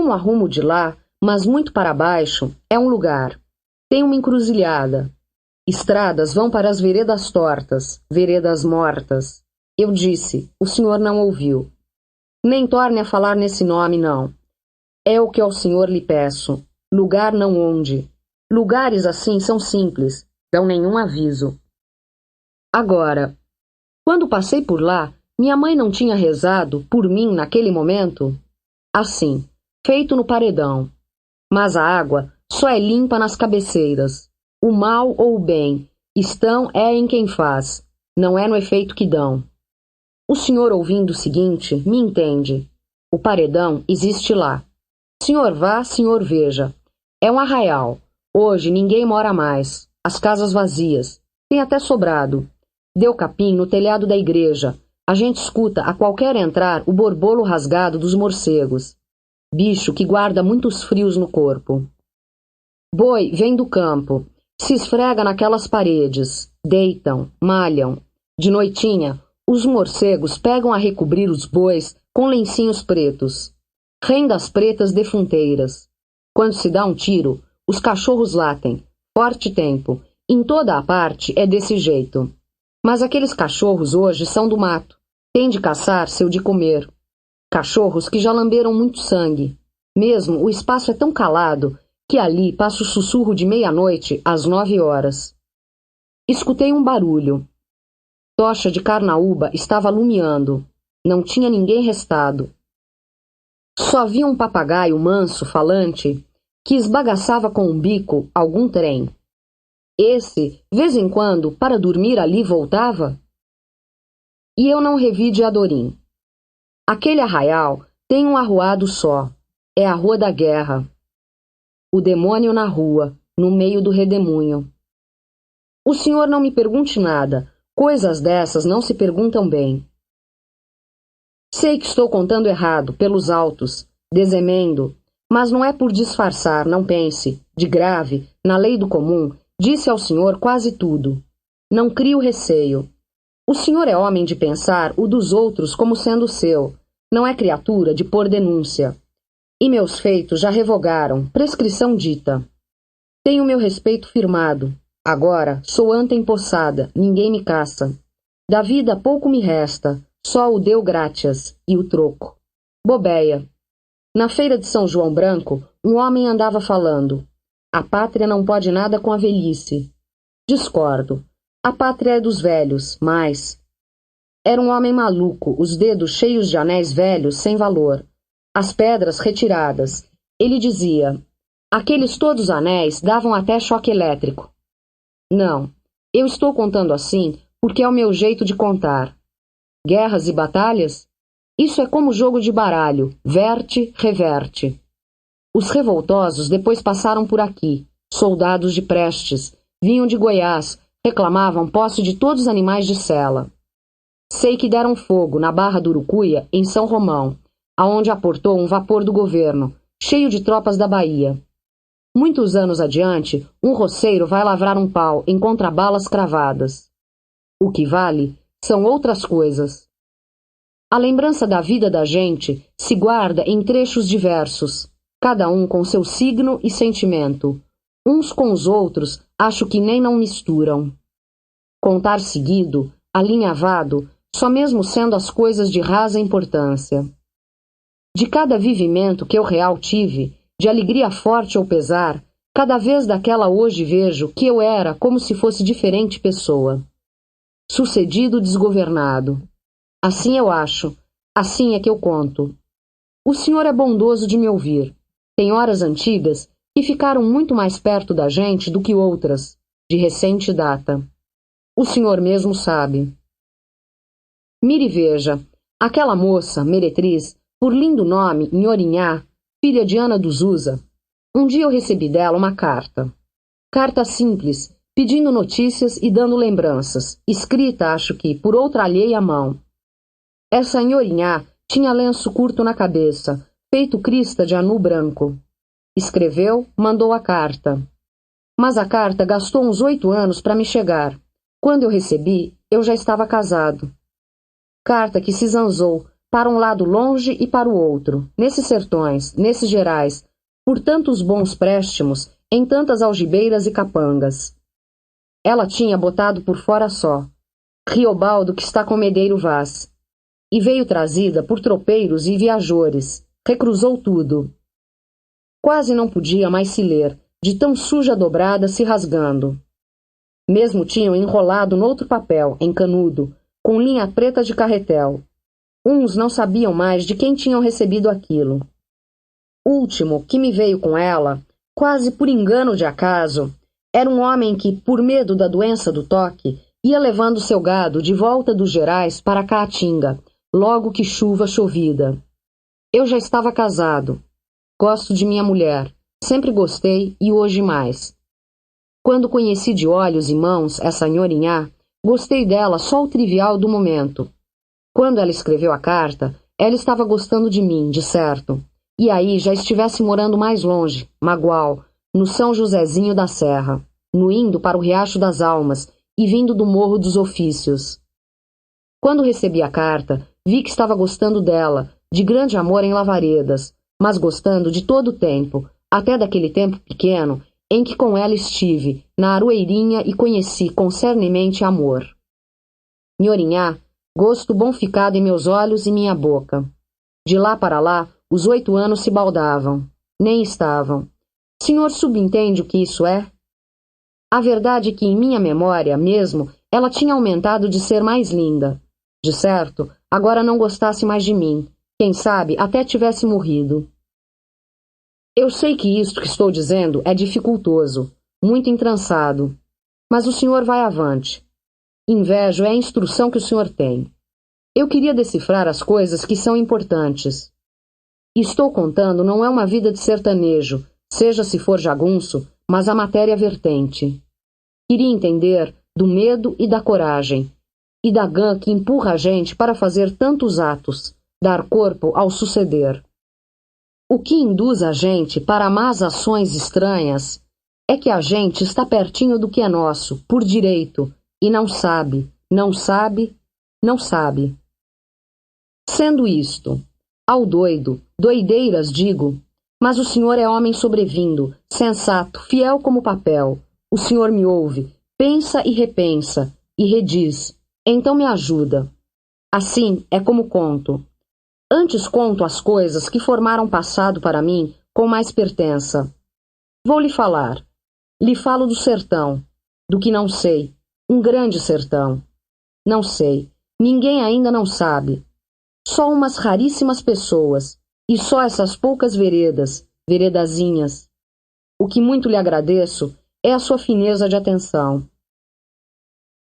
Tomo a rumo de lá, mas muito para baixo é um lugar. Tem uma encruzilhada. Estradas vão para as veredas tortas, veredas mortas. Eu disse, o senhor não ouviu. Nem torne a falar nesse nome, não. É o que ao senhor lhe peço. Lugar não onde. Lugares assim são simples, dão nenhum aviso. Agora, quando passei por lá, minha mãe não tinha rezado por mim naquele momento? Assim, feito no paredão. Mas a água só é limpa nas cabeceiras. O mal ou o bem estão é em quem faz, não é no efeito que dão. O senhor ouvindo o seguinte, me entende. O paredão existe lá. Senhor vá, senhor veja. É um arraial. Hoje ninguém mora mais. As casas vazias. Tem até sobrado. Deu capim no telhado da igreja. A gente escuta a qualquer entrar o borbolo rasgado dos morcegos. Bicho que guarda muitos frios no corpo. Boi vem do campo. Se esfrega naquelas paredes. Deitam, malham. De noitinha, os morcegos pegam a recobrir os bois com lencinhos pretos. Rendas pretas defunteiras. Quando se dá um tiro, os cachorros latem. Forte tempo. Em toda a parte é desse jeito. Mas aqueles cachorros hoje são do mato. Têm de caçar seu de comer. Cachorros que já lamberam muito sangue. Mesmo o espaço é tão calado que ali passa o sussurro de meia-noite às 9 horas. Escutei um barulho. Tocha de carnaúba estava lumiando. Não tinha ninguém restado. Só vi um papagaio manso, falante, que esbagaçava com o bico algum trem. Esse, vez em quando, para dormir ali voltava. E eu não revi de Adorim. Aquele arraial tem um arruado só. É a Rua da Guerra. O demônio na rua, no meio do redemoinho. O senhor não me pergunte nada. Coisas dessas não se perguntam bem. Sei que estou contando errado, pelos altos, desemendo, mas não é por disfarçar, não pense. De grave, na lei do comum, disse ao senhor quase tudo. Não crio receio. O senhor é homem de pensar o dos outros como sendo seu. Não é criatura de pôr denúncia. E meus feitos já revogaram, prescrição dita. Tenho meu respeito firmado. Agora sou anta empossada, ninguém me caça. Da vida pouco me resta, só o deu grátias e o troco. Bobeia. Na feira de São João Branco, um homem andava falando. A pátria não pode nada com a velhice. Discordo. A pátria é dos velhos, mas... Era um homem maluco, os dedos cheios de anéis velhos sem valor. As pedras retiradas. Ele dizia, aqueles todos anéis davam até choque elétrico. Não, eu estou contando assim porque é o meu jeito de contar. Guerras e batalhas? Isso é como jogo de baralho, verte, reverte. Os revoltosos depois passaram por aqui, soldados de Prestes, vinham de Goiás, reclamavam posse de todos os animais de sela. Sei que deram fogo na Barra do Urucuia, em São Romão, aonde aportou um vapor do governo, cheio de tropas da Bahia. Muitos anos adiante, um roceiro vai lavrar um pau em contrabalas cravadas. O que vale são outras coisas. A lembrança da vida da gente se guarda em trechos diversos, cada um com seu signo e sentimento. Uns com os outros acho que nem não misturam. Contar seguido, alinhavado, só mesmo sendo as coisas de rasa importância. De cada vivimento que eu real tive, de alegria forte ou pesar, cada vez daquela hoje vejo que eu era como se fosse diferente pessoa. Sucedido desgovernado. Assim eu acho, assim é que eu conto. O senhor é bondoso de me ouvir. Tem horas antigas que ficaram muito mais perto da gente do que outras, de recente data. O senhor mesmo sabe. Mire e veja, aquela moça, meretriz, por lindo nome, Nhorinhá, filha de Ana dos Usa, um dia eu recebi dela uma carta. Carta simples, pedindo notícias e dando lembranças, escrita, acho que, por outra alheia mão. Essa Nhorinhá tinha lenço curto na cabeça, feito crista de anu branco. Escreveu, mandou a carta. Mas a carta gastou uns 8 anos para me chegar. Quando eu recebi, eu já estava casado. Carta que se zanzou, para um lado longe e para o outro, nesses sertões, nesses gerais, por tantos bons préstimos, em tantas algibeiras e capangas. Ela tinha botado por fora só, Riobaldo que está com Medeiro Vaz, e veio trazida por tropeiros e viajores, recruzou tudo. Quase não podia mais se ler, de tão suja dobrada se rasgando. Mesmo tinham enrolado noutro papel, em canudo, com linha preta de carretel. Uns não sabiam mais de quem tinham recebido aquilo. Último, que me veio com ela, quase por engano de acaso, era um homem que, por medo da doença do toque, ia levando seu gado de volta dos Gerais para a Caatinga, logo que chuva chovida. Eu já estava casado. Gosto de minha mulher. Sempre gostei e hoje mais. Quando conheci de olhos e mãos essa nhorinhá, gostei dela só o trivial do momento. Quando ela escreveu a carta, ela estava gostando de mim, de certo. E aí já estivesse morando mais longe, Magual, no São Josézinho da Serra, no indo para o Riacho das Almas e vindo do Morro dos Ofícios. Quando recebi a carta, vi que estava gostando dela, de grande amor em Lavaredas, mas gostando de todo o tempo, até daquele tempo pequeno, em que com ela estive, na Aroeirinha e conheci concernemente amor. Nhorinhá, gosto bom ficado em meus olhos e minha boca. De lá para lá, os 8 anos se baldavam. Nem estavam. Senhor subentende o que isso é? A verdade é que em minha memória, mesmo, ela tinha aumentado de ser mais linda. De certo, agora não gostasse mais de mim. Quem sabe, até tivesse morrido. Eu sei que isto que estou dizendo é dificultoso, muito entrançado. Mas o senhor vai avante. Invejo é a instrução que o senhor tem. Eu queria decifrar as coisas que são importantes. Estou contando não é uma vida de sertanejo, seja se for jagunço, mas a matéria vertente. Queria entender do medo e da coragem, e da gana que empurra a gente para fazer tantos atos, dar corpo ao suceder. O que induz a gente para más ações estranhas é que a gente está pertinho do que é nosso, por direito, e não sabe, não sabe, não sabe. Sendo isto, ao doido, doideiras digo, mas o senhor é homem sobrevindo, sensato, fiel como papel. O senhor me ouve, pensa e repensa, e rediz, então me ajuda. Assim é como conto. Antes conto as coisas que formaram passado para mim com mais pertença. Vou lhe falar. Lhe falo do sertão, do que não sei, um grande sertão. Não sei, ninguém ainda não sabe. Só umas raríssimas pessoas, e só essas poucas veredas, veredazinhas. O que muito lhe agradeço é a sua fineza de atenção.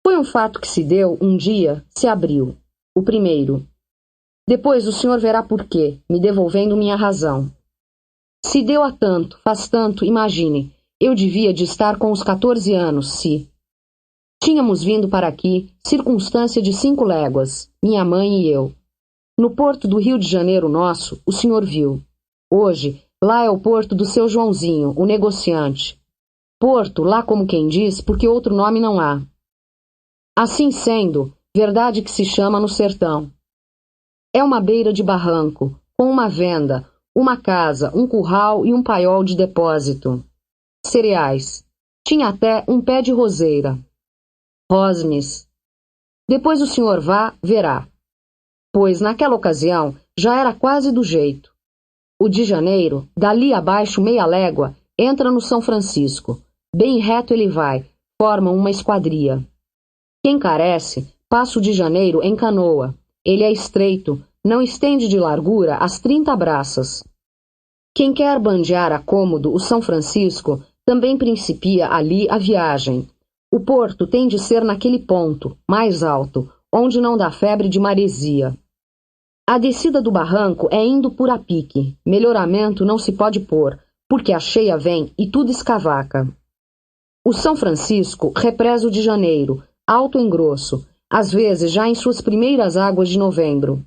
Foi um fato que se deu um dia, se abriu, o primeiro. Depois o senhor verá por quê, me devolvendo minha razão. Se deu há tanto, faz tanto, imagine, eu devia de estar com os 14 anos, se... Tínhamos vindo para aqui, circunstância de 5 léguas, minha mãe e eu. No porto do Rio de Janeiro nosso, o senhor viu. Hoje, lá é o porto do seu Joãozinho, o negociante. Porto, lá como quem diz, porque outro nome não há. Assim sendo, verdade que se chama no sertão. É uma beira de barranco, com uma venda, uma casa, um curral e um paiol de depósito. Cereais. Tinha até um pé de roseira. Rosnes. Depois o senhor vá, verá. Pois naquela ocasião já era quase do jeito. O de Janeiro, dali abaixo meia légua, entra no São Francisco. Bem reto ele vai, forma uma esquadria. Quem carece, passa o de Janeiro em canoa. Ele é estreito, não estende de largura as 30 braças. Quem quer bandear a cômodo o São Francisco, também principia ali a viagem. O porto tem de ser naquele ponto, mais alto, onde não dá febre de maresia. A descida do barranco é indo por a pique. Melhoramento não se pode pôr, porque a cheia vem e tudo escavaca. O São Francisco represa o de Janeiro, alto em grosso, às vezes já em suas primeiras águas de novembro.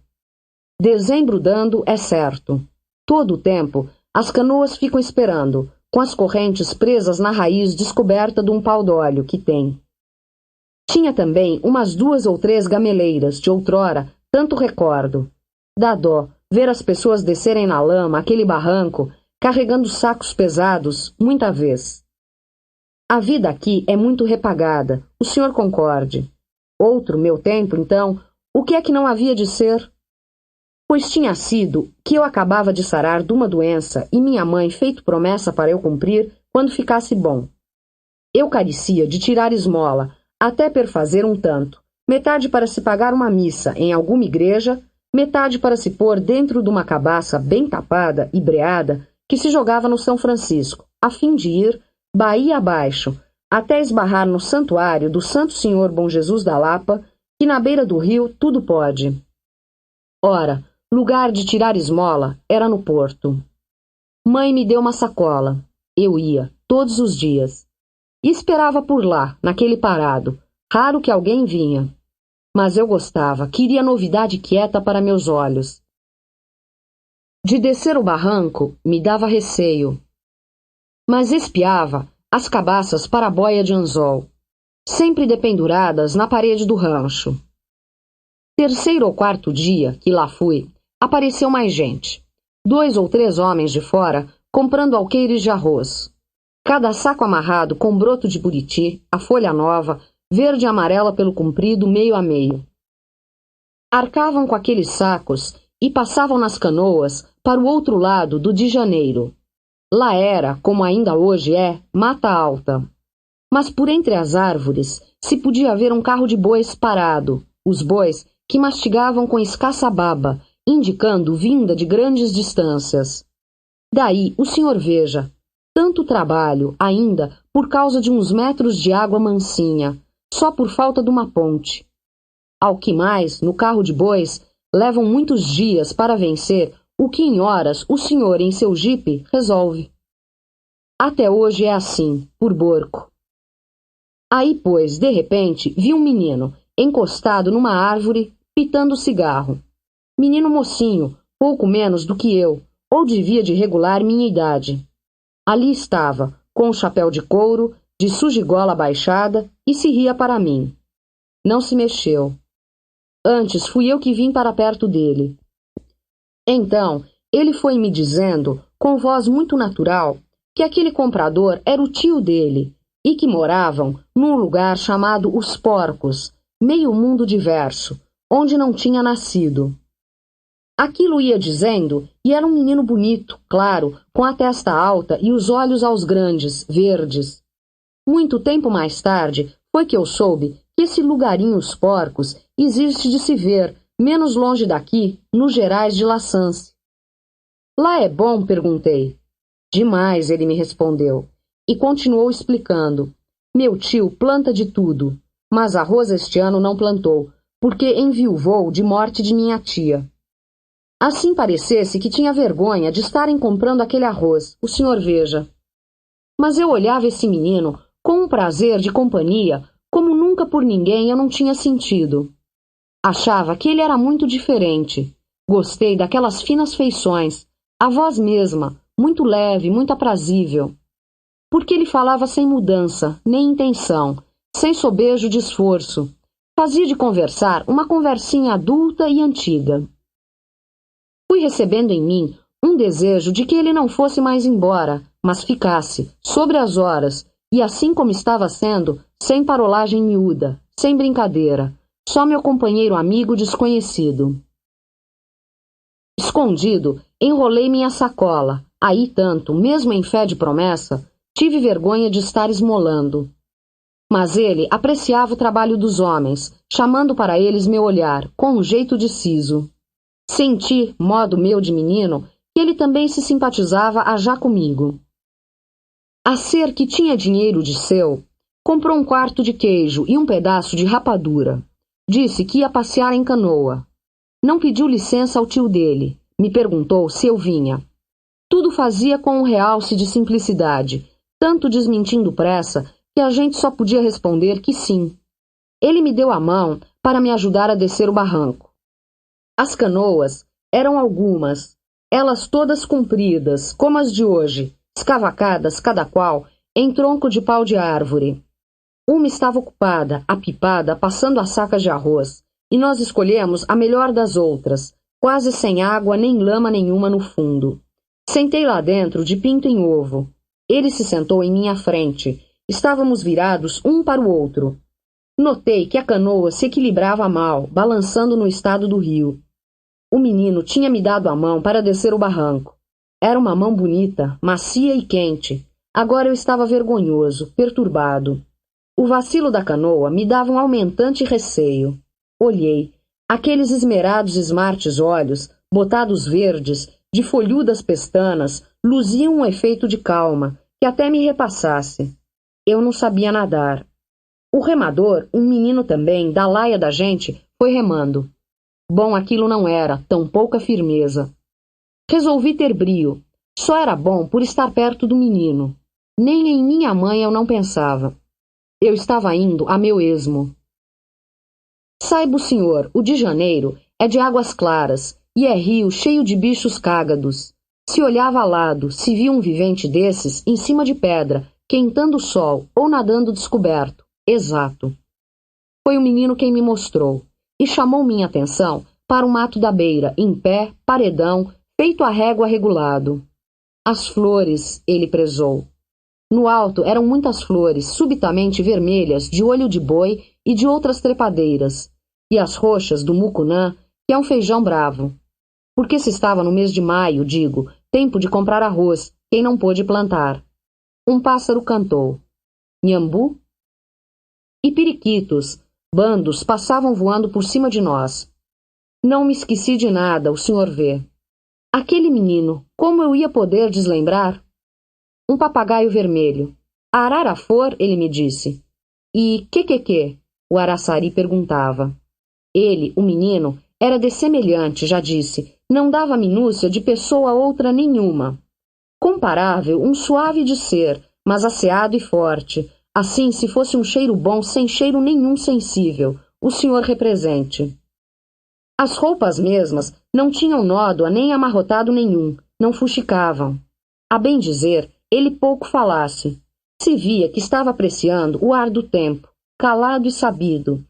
Dezembro dando é certo. Todo o tempo, as canoas ficam esperando, com as correntes presas na raiz descoberta de um pau d'óleo que tem. Tinha também umas 2 ou 3 gameleiras, de outrora, tanto recordo. Dá dó ver as pessoas descerem na lama, aquele barranco, carregando sacos pesados, muita vez. A vida aqui é muito repagada, o senhor concorde. Outro, meu tempo, então, o que é que não havia de ser? Pois tinha sido que eu acabava de sarar de uma doença e minha mãe feito promessa para eu cumprir quando ficasse bom. Eu carecia de tirar esmola, até perfazer um tanto, metade para se pagar uma missa em alguma igreja, metade para se pôr dentro de uma cabaça bem tapada e breada que se jogava no São Francisco, a fim de ir, baía abaixo, até esbarrar no santuário do Santo Senhor Bom Jesus da Lapa, que na beira do rio tudo pode. Ora, lugar de tirar esmola era no porto. Mãe me deu uma sacola. Eu ia, todos os dias. E esperava por lá, naquele parado. Raro que alguém vinha. Mas eu gostava, queria novidade quieta para meus olhos. De descer o barranco, me dava receio. Mas espiava as cabaças para a boia de anzol, sempre dependuradas na parede do rancho. Terceiro ou quarto dia que lá fui, apareceu mais gente. 2 ou 3 homens de fora comprando alqueires de arroz. Cada saco amarrado com broto de buriti, a folha nova, verde e amarela pelo comprido, meio a meio. Arcavam com aqueles sacos e passavam nas canoas para o outro lado do de Janeiro. Lá era, como ainda hoje é, mata alta. Mas por entre as árvores se podia ver um carro de bois parado, os bois que mastigavam com escassa baba, indicando vinda de grandes distâncias. Daí o senhor veja, tanto trabalho, ainda, por causa de uns metros de água mansinha, só por falta de uma ponte. Ao que mais, no carro de bois, levam muitos dias para vencer o que em horas o senhor em seu jipe resolve. Até hoje é assim, por Borco. Aí, pois, de repente, vi um menino, encostado numa árvore, pitando cigarro. Menino mocinho, pouco menos do que eu, ou devia de regular minha idade. Ali estava, com o chapéu de couro, de sujigola baixada, e se ria para mim. Não se mexeu. Antes fui eu que vim para perto dele. Então, ele foi me dizendo, com voz muito natural, que aquele comprador era o tio dele, e que moravam num lugar chamado Os Porcos, meio mundo diverso, onde não tinha nascido. Aquilo ia dizendo, e era um menino bonito, claro, com a testa alta e os olhos aos grandes, verdes. Muito tempo mais tarde foi que eu soube que esse lugarinho Os Porcos existe de se ver, menos longe daqui, nos Gerais de Lassance. Lá é bom? Perguntei. Demais, ele me respondeu, e continuou explicando. Meu tio planta de tudo, mas arroz este ano não plantou, porque enviuvou de morte de minha tia. Assim parecesse que tinha vergonha de estarem comprando aquele arroz, o senhor veja. Mas eu olhava esse menino com um prazer de companhia como nunca por ninguém eu não tinha sentido. Achava que ele era muito diferente. Gostei daquelas finas feições, a voz mesma, muito leve, muito aprazível. Porque ele falava sem mudança, nem intenção, sem sobejo de esforço. Fazia de conversar uma conversinha adulta e antiga. Fui recebendo em mim um desejo de que ele não fosse mais embora, mas ficasse, sobre as horas, e assim como estava sendo, sem parolagem miúda, sem brincadeira, só meu companheiro amigo desconhecido. Escondido, enrolei minha sacola. Aí tanto, mesmo em fé de promessa, tive vergonha de estar esmolando. Mas ele apreciava o trabalho dos homens, chamando para eles meu olhar, com um jeito de siso. Senti, modo meu de menino, que ele também se simpatizava a já comigo. A ser que tinha dinheiro de seu, comprou um quarto de queijo e um pedaço de rapadura. Disse que ia passear em canoa. Não pediu licença ao tio dele. Me perguntou se eu vinha. Tudo fazia com um realce de simplicidade, tanto desmentindo pressa que a gente só podia responder que sim. Ele me deu a mão para me ajudar a descer o barranco. As canoas eram algumas, elas todas compridas, como as de hoje, escavacadas cada qual em tronco de pau de árvore. Uma estava ocupada, apipada, passando as sacas de arroz, e nós escolhemos a melhor das outras, quase sem água nem lama nenhuma no fundo. Sentei lá dentro de pinto em ovo. Ele se sentou em minha frente. Estávamos virados um para o outro. Notei que a canoa se equilibrava mal, balançando no estado do rio. O menino tinha me dado a mão para descer o barranco. Era uma mão bonita, macia e quente. Agora eu estava vergonhoso, perturbado. O vacilo da canoa me dava um aumentante receio. Olhei. Aqueles esmerados esmartes olhos, botados verdes, de folhudas pestanas, luziam um efeito de calma, que até me repassasse. Eu não sabia nadar. O remador, um menino também, da laia da gente, foi remando. Bom aquilo não era, tão pouca firmeza. Resolvi ter brio. Só era bom por estar perto do menino. Nem em minha mãe eu não pensava. Eu estava indo a meu esmo. Saiba o senhor, o de Janeiro é de águas claras e é rio cheio de bichos cágados. Se olhava a lado, se via um vivente desses em cima de pedra, quentando o sol ou nadando descoberto. Exato. Foi o menino quem me mostrou e chamou minha atenção para o mato da beira, em pé, paredão, feito a régua regulado. As flores, ele prezou. No alto eram muitas flores, subitamente vermelhas, de olho de boi e de outras trepadeiras, e as roxas do mucunã, que é um feijão bravo. Porque se estava no mês de maio, digo, tempo de comprar arroz, quem não pôde plantar. Um pássaro cantou. Nhambu? E periquitos, bandos, passavam voando por cima de nós. Não me esqueci de nada, o senhor vê. Aquele menino, como eu ia poder deslembrar? Um papagaio vermelho. Ararafor, ele me disse. E que? O araçari perguntava. Ele, o menino, era dessemelhante, já disse, não dava minúcia de pessoa a outra nenhuma. Comparável, um suave de ser, mas asseado e forte. Assim, se fosse um cheiro bom, sem cheiro nenhum sensível, o senhor represente. As roupas mesmas não tinham nódoa nem amarrotado nenhum, não fuxicavam. A bem dizer, ele pouco falasse. Se via que estava apreciando o ar do tempo, calado e sabido,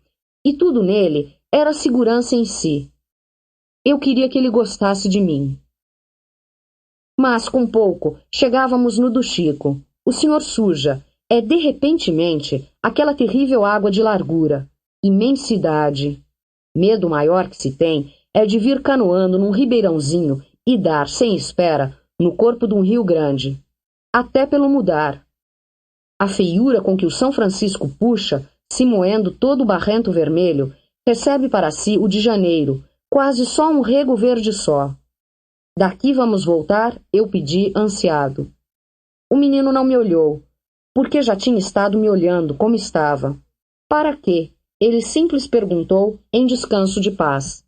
e tudo nele era segurança em si. Eu queria que ele gostasse de mim. Mas, com pouco, chegávamos no do Chico. O senhor suja. É, de repentemente, aquela terrível água de largura. Imensidade. Medo maior que se tem é de vir canoando num ribeirãozinho e dar, sem espera, no corpo de um rio grande. Até pelo mudar. A feiura com que o São Francisco puxa, se moendo todo o barrento vermelho, recebe para si o de Janeiro, quase só um rego verde só. Daqui vamos voltar? Eu pedi, ansiado. O menino não me olhou, porque já tinha estado me olhando como estava. Para quê? Ele simples perguntou, em descanso de paz.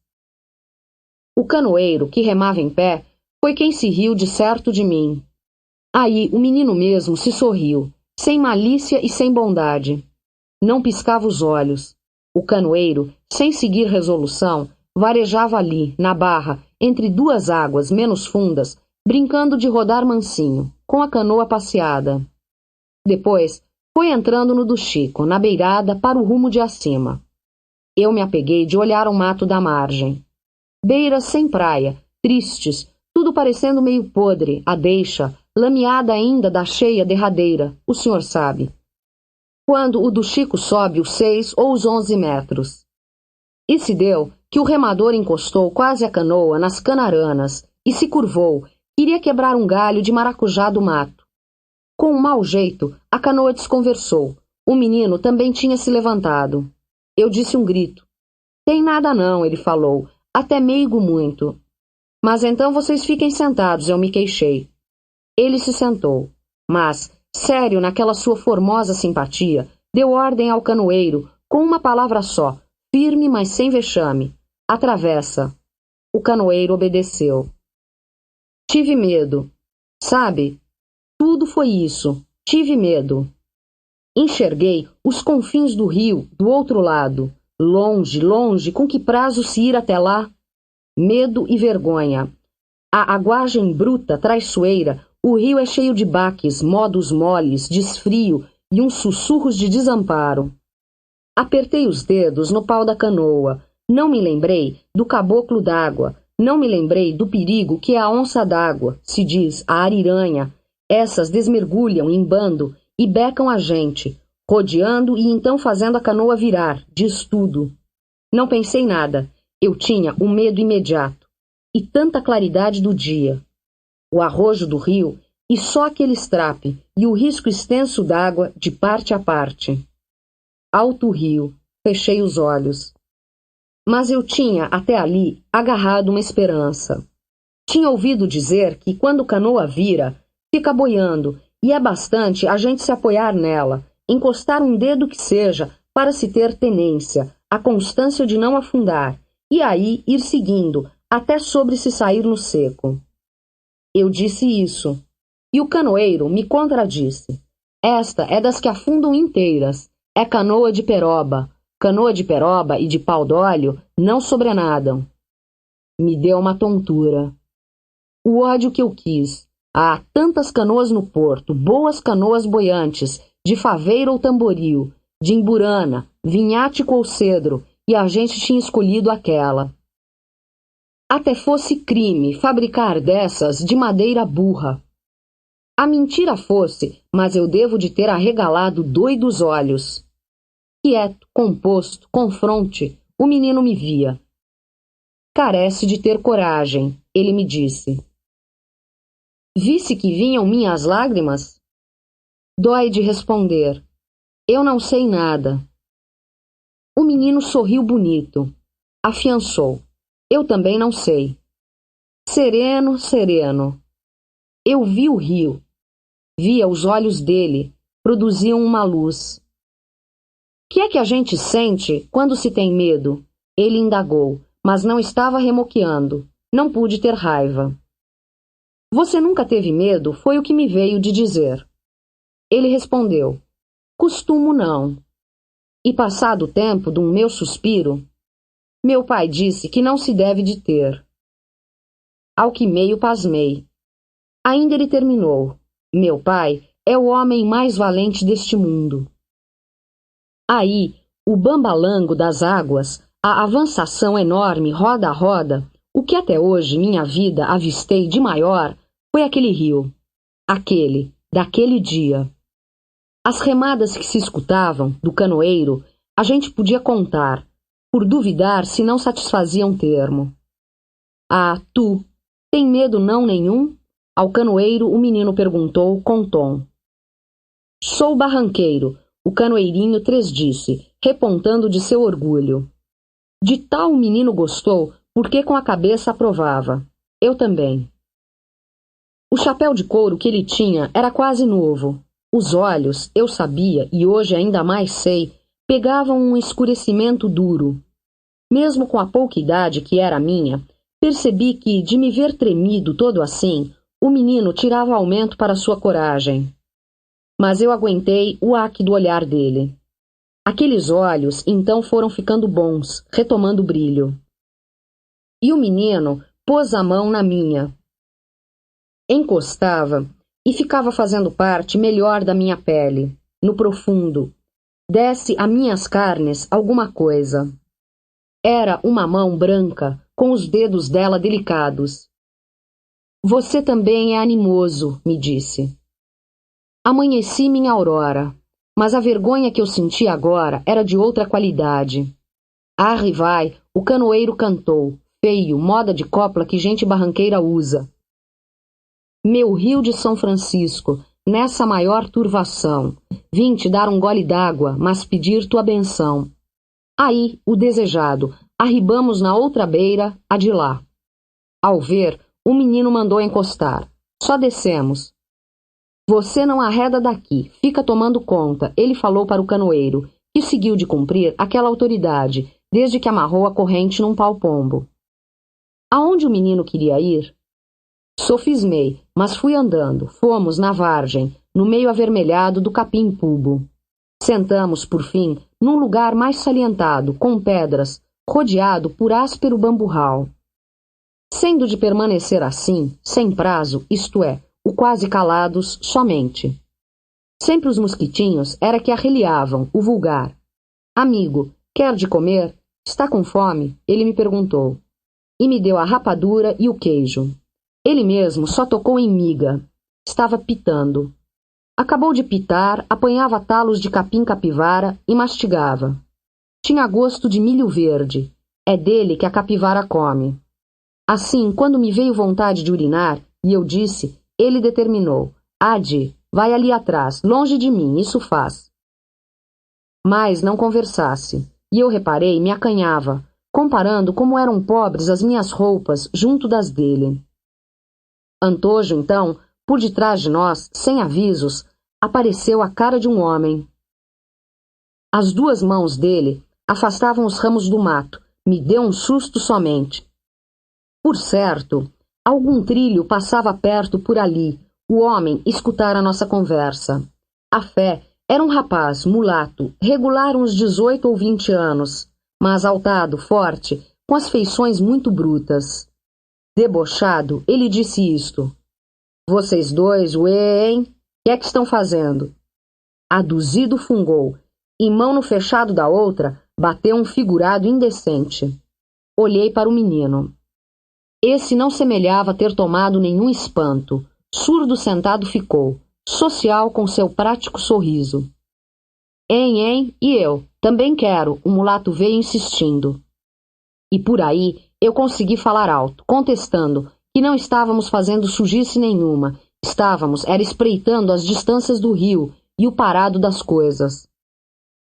O canoeiro, que remava em pé, foi quem se riu de certo de mim. Aí o menino mesmo se sorriu, sem malícia e sem bondade. Não piscava os olhos. O canoeiro, sem seguir resolução, varejava ali, na barra, entre duas águas menos fundas, brincando de rodar mansinho, com a canoa passeada. Depois, foi entrando no do Chico, na beirada, para o rumo de acima. Eu me apeguei de olhar ao mato da margem. Beiras sem praia, tristes, tudo parecendo meio podre, a deixa, lameada ainda da cheia derradeira, o senhor sabe. Quando o do Chico sobe os 6 ou os 11 metros. E se deu que o remador encostou quase a canoa nas canaranas e se curvou, queria quebrar um galho de maracujá do mato. Com um mau jeito, a canoa desconversou. O menino também tinha se levantado. Eu disse um grito. Tem nada não, ele falou, até meigo muito. Mas então vocês fiquem sentados, eu me queixei. Ele se sentou, mas, sério naquela sua formosa simpatia, deu ordem ao canoeiro, com uma palavra só, firme, mas sem vexame. Atravessa. O canoeiro obedeceu. Tive medo. Sabe, tudo foi isso. Tive medo. Enxerguei os confins do rio, do outro lado. Longe, longe, com que prazo se ir até lá? Medo e vergonha. A aguagem bruta, traiçoeira, o rio é cheio de baques, modos moles, desfrio e uns sussurros de desamparo. Apertei os dedos no pau da canoa. Não me lembrei do caboclo d'água, Não me lembrei do perigo que é a onça d'água, se diz, a ariranha. Essas desmergulham em bando e becam a gente, rodeando e então fazendo a canoa virar, diz tudo. Não pensei nada. Eu tinha o medo imediato. E tanta claridade do dia. O arrojo do rio e só aquele estrape e o risco extenso d'água de parte a parte. Alto rio. Fechei os olhos. Mas eu tinha, até ali, agarrado uma esperança. Tinha ouvido dizer que, quando canoa vira, fica boiando, e é bastante a gente se apoiar nela, encostar um dedo que seja, para se ter tenência, a constância de não afundar, e aí ir seguindo, até sobre se sair no seco. Eu disse isso, e o canoeiro me contradisse. Esta é das que afundam inteiras, é canoa de peroba. Canoa de peroba e de pau d'óleo não sobrenadam. Me deu uma tontura. O ódio que eu quis. Há tantas canoas no porto, boas canoas boiantes, de faveiro ou tamboril, de emburana, vinhático ou cedro, e a gente tinha escolhido aquela. Até fosse crime fabricar dessas de madeira burra. A mentira fosse, mas eu devo de ter arregalado doidos olhos. Quieto, composto, confronte, o menino me via. Carece de ter coragem, ele me disse. Visse que vinham minhas lágrimas? Dói de responder. Eu não sei nada. O menino sorriu bonito. Afiançou. Eu também não sei. Sereno, sereno. Eu vi o rio. Via os olhos dele. Produziam uma luz. Que é que a gente sente quando se tem medo? Ele indagou, mas não estava remoqueando. Não pude ter raiva. Você nunca teve medo? Foi o que me veio de dizer. Ele respondeu. Costumo não. E passado o tempo do meu suspiro, meu pai disse que não se deve de ter. Ao que meio pasmei. Ainda ele terminou. Meu pai é o homem mais valente deste mundo. Aí, o bambalango das águas, a avançação enorme roda a roda, o que até hoje minha vida avistei de maior foi aquele rio. Aquele, daquele dia. As remadas que se escutavam, do canoeiro, a gente podia contar, por duvidar se não satisfazia um termo. Ah, tu, tem medo não nenhum? Ao canoeiro o menino perguntou com tom. Sou barranqueiro, o canoeirinho tresdisse, repontando de seu orgulho. De tal o menino gostou, porque com a cabeça aprovava. Eu também. O chapéu de couro que ele tinha era quase novo. Os olhos, eu sabia, e hoje ainda mais sei, pegavam um escurecimento duro. Mesmo com a pouca idade que era minha, percebi que, de me ver tremido todo assim, o menino tirava aumento para sua coragem. Mas eu aguentei o aque do olhar dele. Aqueles olhos então foram ficando bons, retomando o brilho. E o menino pôs a mão na minha. Encostava e ficava fazendo parte melhor da minha pele, no profundo. Desce a minhas carnes alguma coisa. Era uma mão branca, com os dedos dela delicados. Você também é animoso, me disse. Amanheci minha aurora, mas a vergonha que eu senti agora era de outra qualidade. Arre vai, o canoeiro cantou, feio, moda de copla que gente barranqueira usa. Meu rio de São Francisco, nessa maior turvação, vim te dar um gole d'água, mas pedir tua benção. Aí, o desejado, arribamos na outra beira, a de lá. Ao ver, o menino mandou encostar. Só descemos. Você não arreda daqui, fica tomando conta, ele falou para o canoeiro, que seguiu de cumprir aquela autoridade, desde que amarrou a corrente num pau-pombo. Aonde o menino queria ir? Sofismei, mas fui andando. Fomos na vargem, no meio avermelhado do capim-pubo. Sentamos, por fim, num lugar mais salientado, com pedras, rodeado por áspero bamburral. Sendo de permanecer assim, sem prazo, isto é, o quase calados somente. Sempre os mosquitinhos era que arreliavam, o vulgar. Amigo, quer de comer? Está com fome? Ele me perguntou. e me deu a rapadura e o queijo. Ele mesmo só tocou em miga. Estava pitando. Acabou de pitar, apanhava talos de capim-capivara e mastigava. Tinha gosto de milho verde. É dele que a capivara come. Assim, quando me veio vontade de urinar, e eu disse, ele determinou: Ade, vai ali atrás, longe de mim, isso faz. Mas não conversasse, e eu reparei, me acanhava, comparando como eram pobres as minhas roupas junto das dele. Antojo, então, por detrás de nós, sem avisos, apareceu a cara de um homem. As duas mãos dele afastavam os ramos do mato. Me deu um susto somente. Por certo, algum trilho passava perto por ali. O homem escutara nossa conversa. A fé era um rapaz, mulato, regular uns 18 ou 20 anos, mas altado, forte, com as feições muito brutas. Debochado, ele disse isto. Vocês dois, ué, hein? Que é que estão fazendo? Aduzido fungou, e mão no fechado da outra, bateu um figurado indecente. Olhei para o menino. Esse não semelhava ter tomado nenhum espanto. Surdo sentado ficou, social com seu prático sorriso. Hein, e eu? Também quero, o mulato veio insistindo. E por aí eu consegui falar alto, contestando que não estávamos fazendo sujice nenhuma, era espreitando as distâncias do rio e o parado das coisas.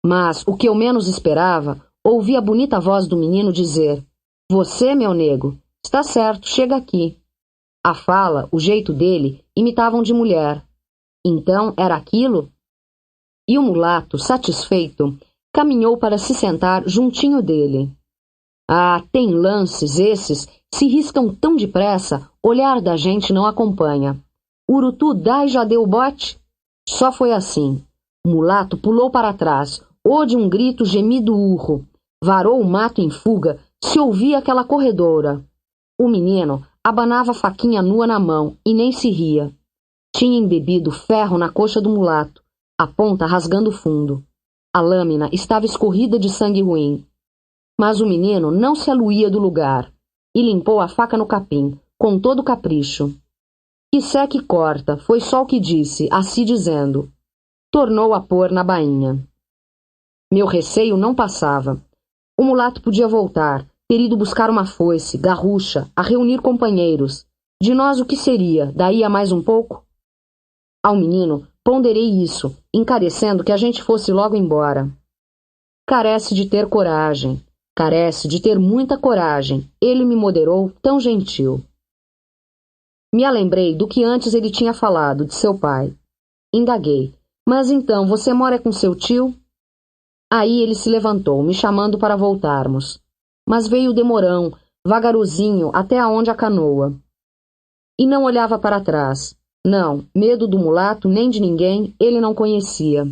Mas, o que eu menos esperava, ouvi a bonita voz do menino dizer: Você, meu nego, está certo, chega aqui. A fala, o jeito dele, imitavam de mulher. Então, era aquilo? E o mulato, satisfeito, caminhou para se sentar juntinho dele. Ah, tem lances, esses, se riscam tão depressa, olhar da gente não acompanha. Urutu dá e já deu o bote? Só foi assim. O mulato pulou para trás, ou de um grito gemido urro. Varou o mato em fuga, se ouvia aquela corredora. O menino abanava a faquinha nua na mão e nem se ria. Tinha embebido ferro na coxa do mulato, a ponta rasgando fundo. A lâmina estava escorrida de sangue ruim. Mas o menino não se aluía do lugar e limpou a faca no capim, com todo capricho. Quissé que corta, foi só o que disse, assim dizendo. Tornou a pôr na bainha. Meu receio não passava. O mulato podia voltar, ter ido buscar uma foice, garrucha, a reunir companheiros. De nós o que seria, daí a mais um pouco? Ao menino ponderei isso, encarecendo que a gente fosse logo embora. Carece de ter coragem. Carece de ter muita coragem. Ele me moderou tão gentil. Me alembrei do que antes ele tinha falado, de seu pai. Indaguei. Mas então, você mora com seu tio? Aí ele se levantou, me chamando para voltarmos. Mas veio demorão, vagarosinho, até aonde a canoa. E não olhava para trás. Não, medo do mulato, nem de ninguém, ele não conhecia.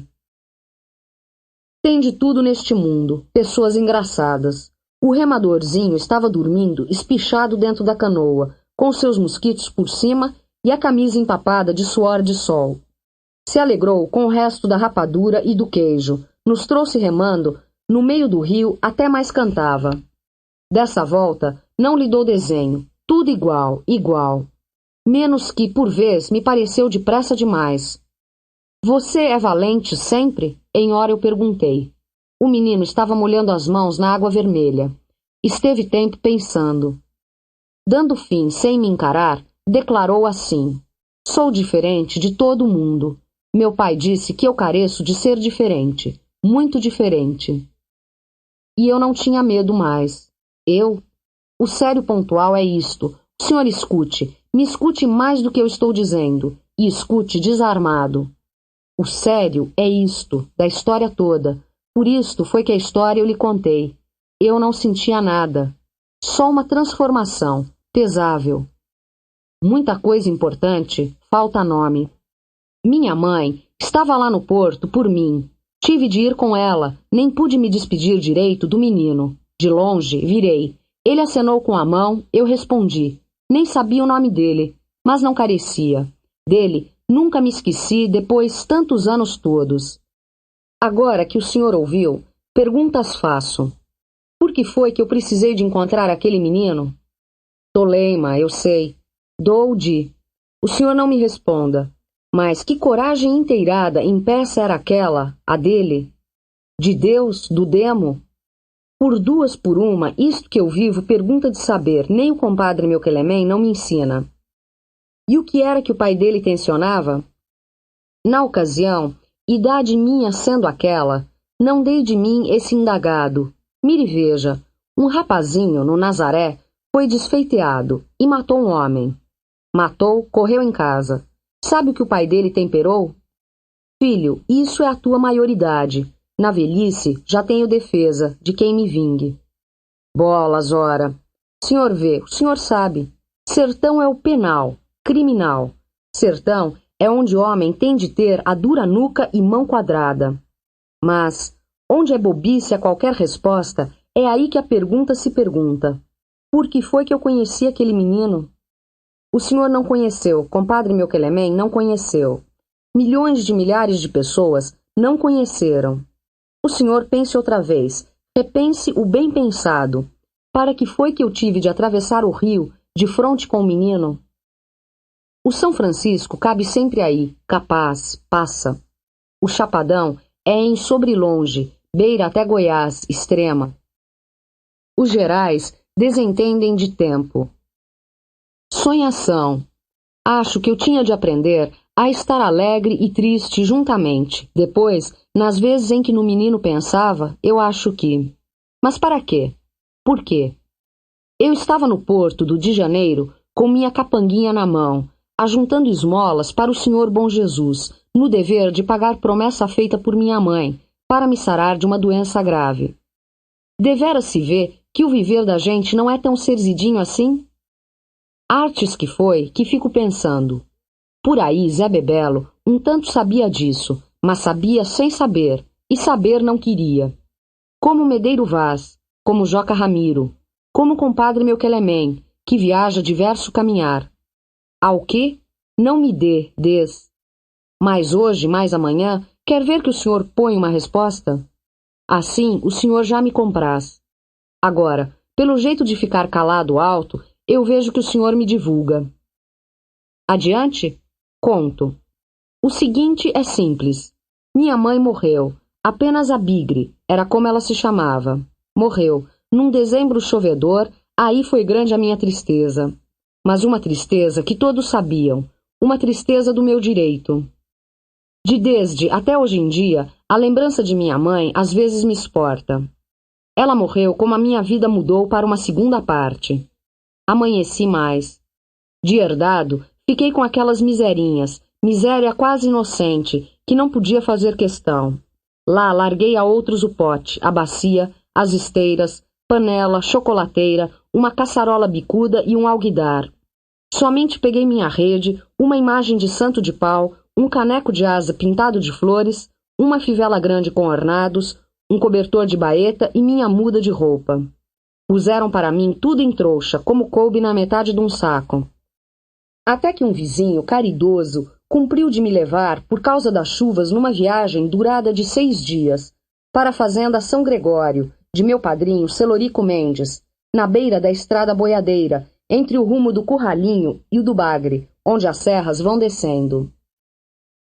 Tem de tudo neste mundo, pessoas engraçadas. O remadorzinho estava dormindo, espichado dentro da canoa, com seus mosquitos por cima e a camisa empapada de suor de sol. Se alegrou com o resto da rapadura e do queijo, nos trouxe remando, no meio do rio até mais cantava. Dessa volta, não lhe dou desenho, tudo igual, igual. Menos que, por vez, me pareceu depressa demais. Você é valente sempre? Em hora eu perguntei. O menino estava molhando as mãos na água vermelha. Esteve tempo pensando. Dando fim, sem me encarar, declarou assim: Sou diferente de todo mundo. Meu pai disse que eu careço de ser diferente, muito diferente. E eu não tinha medo mais. Eu? O sério pontual é isto. O senhor escute, me escute mais do que eu estou dizendo, e escute desarmado. O sério é isto, da história toda. Por isto foi que a história eu lhe contei. Eu não sentia nada. Só uma transformação, pesável. Muita coisa importante, falta nome. Minha mãe estava lá no porto por mim. Tive de ir com ela, nem pude me despedir direito do menino. De longe, virei. Ele acenou com a mão, eu respondi. Nem sabia o nome dele, mas não carecia. Dele, nunca me esqueci depois tantos anos todos. Agora que o senhor ouviu, perguntas faço. Por que foi que eu precisei de encontrar aquele menino? Toleima, eu sei. Dou-de. O senhor não me responda. Mas que coragem inteirada em peça era aquela, a dele? De Deus, do demo? Por duas por uma, isto que eu vivo pergunta de saber, nem o compadre meu Quelemem não me ensina. E o que era que o pai dele tencionava? Na ocasião, idade minha sendo aquela, não dei de mim esse indagado. Mire e veja, um rapazinho, no Nazaré, foi desfeiteado e matou um homem. Matou, correu em casa. Sabe o que o pai dele temperou? Filho, isso é a tua maioridade. Na velhice, já tenho defesa, de quem me vingue. Bolas, ora. Senhor vê, o senhor sabe. Sertão é o penal, criminal. Sertão é onde o homem tem de ter a dura nuca e mão quadrada. Mas, onde é bobice a qualquer resposta, é aí que a pergunta se pergunta. Por que foi que eu conheci aquele menino? O senhor não conheceu, compadre meu Quelemem não conheceu. Milhões de milhares de pessoas não conheceram. O senhor pense outra vez, repense o bem pensado. Para que foi que eu tive de atravessar o rio de fronte com o menino? O São Francisco cabe sempre aí, capaz, passa. O Chapadão é em sobrelonge, beira até Goiás, extrema. Os Gerais desentendem de tempo. Sonhação. Acho que eu tinha de aprender a estar alegre e triste juntamente. Depois, nas vezes em que no menino pensava, eu acho que... Mas para quê? Por quê? Eu estava no porto do de Janeiro com minha capanguinha na mão, ajuntando esmolas para o Senhor Bom Jesus, no dever de pagar promessa feita por minha mãe, para me sarar de uma doença grave. Deveras se vê que o viver da gente não é tão serzidinho assim? Artes que foi, que fico pensando. Por aí, Zé Bebelo um tanto sabia disso, mas sabia sem saber, e saber não queria. Como Medeiro Vaz, como Joca Ramiro, como o compadre meu Quelemem, que viaja diverso caminhar. Ao que? Não me des. Mas hoje, mais amanhã, quer ver que o senhor põe uma resposta? Assim, o senhor já me compraz. Agora, pelo jeito de ficar calado alto, eu vejo que o senhor me divulga. Adiante? Conto. O seguinte é simples. Minha mãe morreu. Apenas a Bigre, era como ela se chamava. Morreu. Num dezembro chovedor, aí foi grande a minha tristeza. Mas uma tristeza que todos sabiam. Uma tristeza do meu direito. Desde até hoje em dia, a lembrança de minha mãe às vezes me exporta. Ela morreu como a minha vida mudou para uma segunda parte. Amanheci mais. De herdado, fiquei com aquelas miserinhas, miséria quase inocente, que não podia fazer questão. Lá larguei a outros o pote, a bacia, as esteiras, panela, chocolateira, uma caçarola bicuda e um alguidar. Somente peguei minha rede, uma imagem de santo de pau, um caneco de asa pintado de flores, uma fivela grande com ornados, um cobertor de baeta e minha muda de roupa. Puseram para mim tudo em trouxa, como coube na metade de um saco. Até que um vizinho caridoso cumpriu de me levar, por causa das chuvas, numa viagem durada de 6 dias, para a fazenda São Gregório, de meu padrinho Celorico Mendes, na beira da estrada boiadeira, entre o rumo do Curralinho e o do Bagre, onde as serras vão descendo.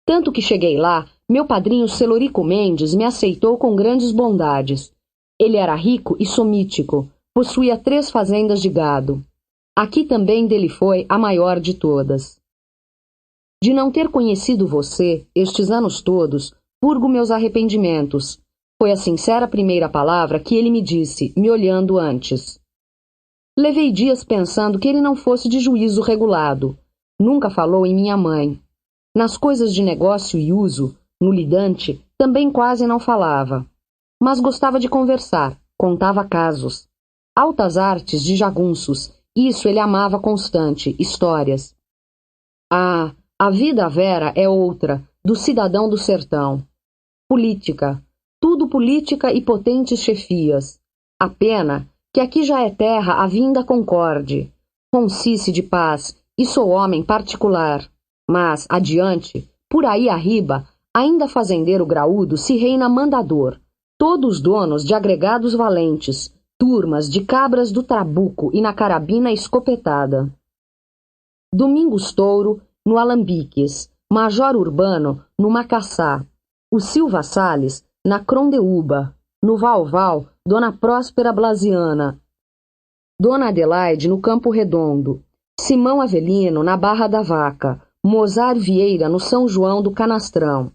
Tanto que cheguei lá, meu padrinho Celorico Mendes me aceitou com grandes bondades. Ele era rico e somítico, possuía 3 fazendas de gado. Aqui também dele foi a maior de todas. De não ter conhecido você, estes anos todos, purgo meus arrependimentos. Foi a sincera primeira palavra que ele me disse, me olhando antes. Levei dias pensando que ele não fosse de juízo regulado. Nunca falou em minha mãe. Nas coisas de negócio e uso, no lidante, também quase não falava. Mas gostava de conversar, contava casos. Altas artes de jagunços, isso ele amava constante, histórias. Ah, a vida vera é outra, do cidadão do sertão. Política, tudo política e potentes chefias. A pena que aqui já é terra a vinda concorde. Roncice de paz, e sou homem particular. Mas, adiante, por aí arriba, ainda fazendeiro graúdo se reina mandador, todos donos de agregados valentes, turmas de cabras do Trabuco e na carabina escopetada. Domingos Touro, no Alambiques, Major Urbano, no Macaçá, o Silva Salles, na Crondeúba, no Valval, Dona Próspera Blasiana, Dona Adelaide, no Campo Redondo, Simão Avelino, na Barra da Vaca, Mozar Vieira, no São João do Canastrão,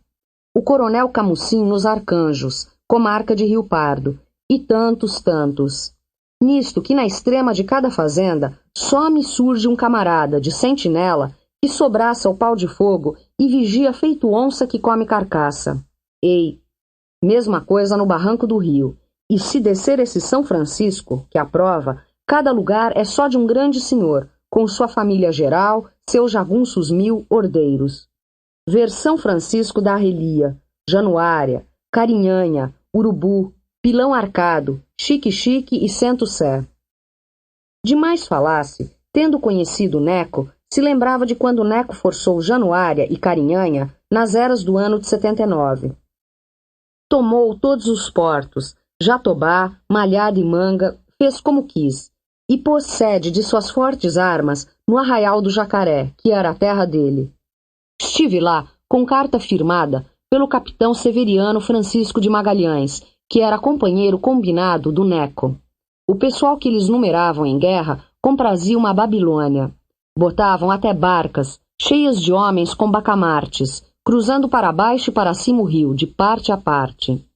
o Coronel Camucim, nos Arcanjos, comarca de Rio Pardo, e tantos, tantos. Nisto que na extrema de cada fazenda só me surge um camarada de sentinela que sobraça o pau de fogo e vigia feito onça que come carcaça. Ei, mesma coisa no Barranco do Rio. E se descer esse São Francisco, que aprova, cada lugar é só de um grande senhor, com sua família geral, seus jagunços 1000 ordeiros. Ver São Francisco da Arrelia, Januária, Carinhanha, Urubu, Pilão Arcado, Xique-Xique e Sento-Sé. Demais falasse, tendo conhecido Neco, se lembrava de quando Neco forçou Januária e Carinhanha nas eras do ano de 79. Tomou todos os portos, Jatobá, Malhada e Manga, fez como quis, e pôs sede de suas fortes armas no Arraial do Jacaré, que era a terra dele. Estive lá com carta firmada pelo capitão Severiano Francisco de Magalhães, que era companheiro combinado do Neco. O pessoal que eles numeravam em guerra comprazia uma Babilônia. Botavam até barcas, cheias de homens com bacamartes, cruzando para baixo e para cima o rio, de parte a parte.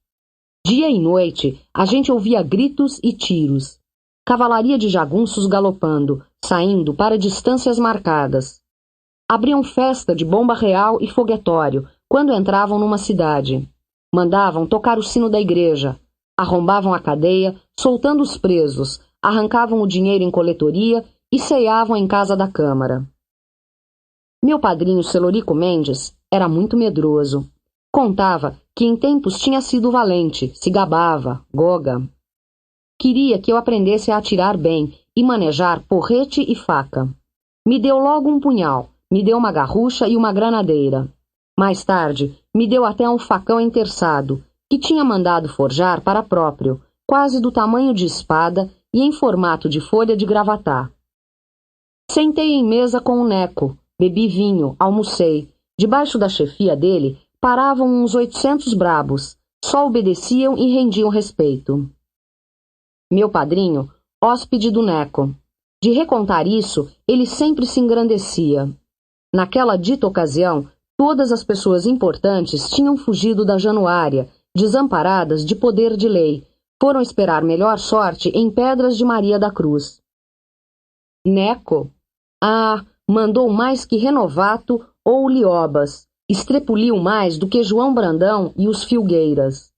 Dia e noite, a gente ouvia gritos e tiros. Cavalaria de jagunços galopando, saindo para distâncias marcadas. Abriam festa de bomba real e foguetório quando entravam numa cidade. Mandavam tocar o sino da igreja, arrombavam a cadeia, soltando os presos, arrancavam o dinheiro em coletoria e ceavam em casa da Câmara. Meu padrinho Celorico Mendes era muito medroso. Contava que em tempos tinha sido valente, se gabava, goga. Queria que eu aprendesse a atirar bem e manejar porrete e faca. Me deu logo um punhal, me deu uma garrucha e uma granadeira. Mais tarde, me deu até um facão enterçado, que tinha mandado forjar para próprio, quase do tamanho de espada e em formato de folha de gravatar. Sentei em mesa com o Neco, bebi vinho, almocei. Debaixo da chefia dele paravam uns 800 brabos, só obedeciam e rendiam respeito. Meu padrinho, hóspede do Neco. De recontar isso, ele sempre se engrandecia. Naquela dita ocasião, todas as pessoas importantes tinham fugido da Januária, desamparadas de poder de lei, foram esperar melhor sorte em Pedras de Maria da Cruz. Neco? Ah, mandou mais que Renovato ou Liobas, estrepuliu mais do que João Brandão e os Filgueiras.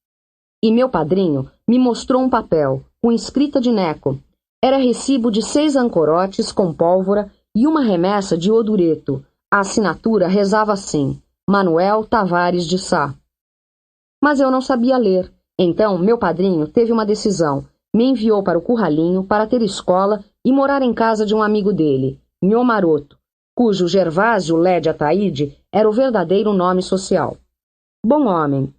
E meu padrinho me mostrou um papel, com escrita de Neco. Era recibo de 6 ancorotes com pólvora e uma remessa de odureto. A assinatura rezava assim: Manuel Tavares de Sá. Mas eu não sabia ler. Então, meu padrinho teve uma decisão. Me enviou para o Curralinho para ter escola e morar em casa de um amigo dele, Nhô Maroto, cujo Gervásio Lede Ataíde era o verdadeiro nome social. Bom homem.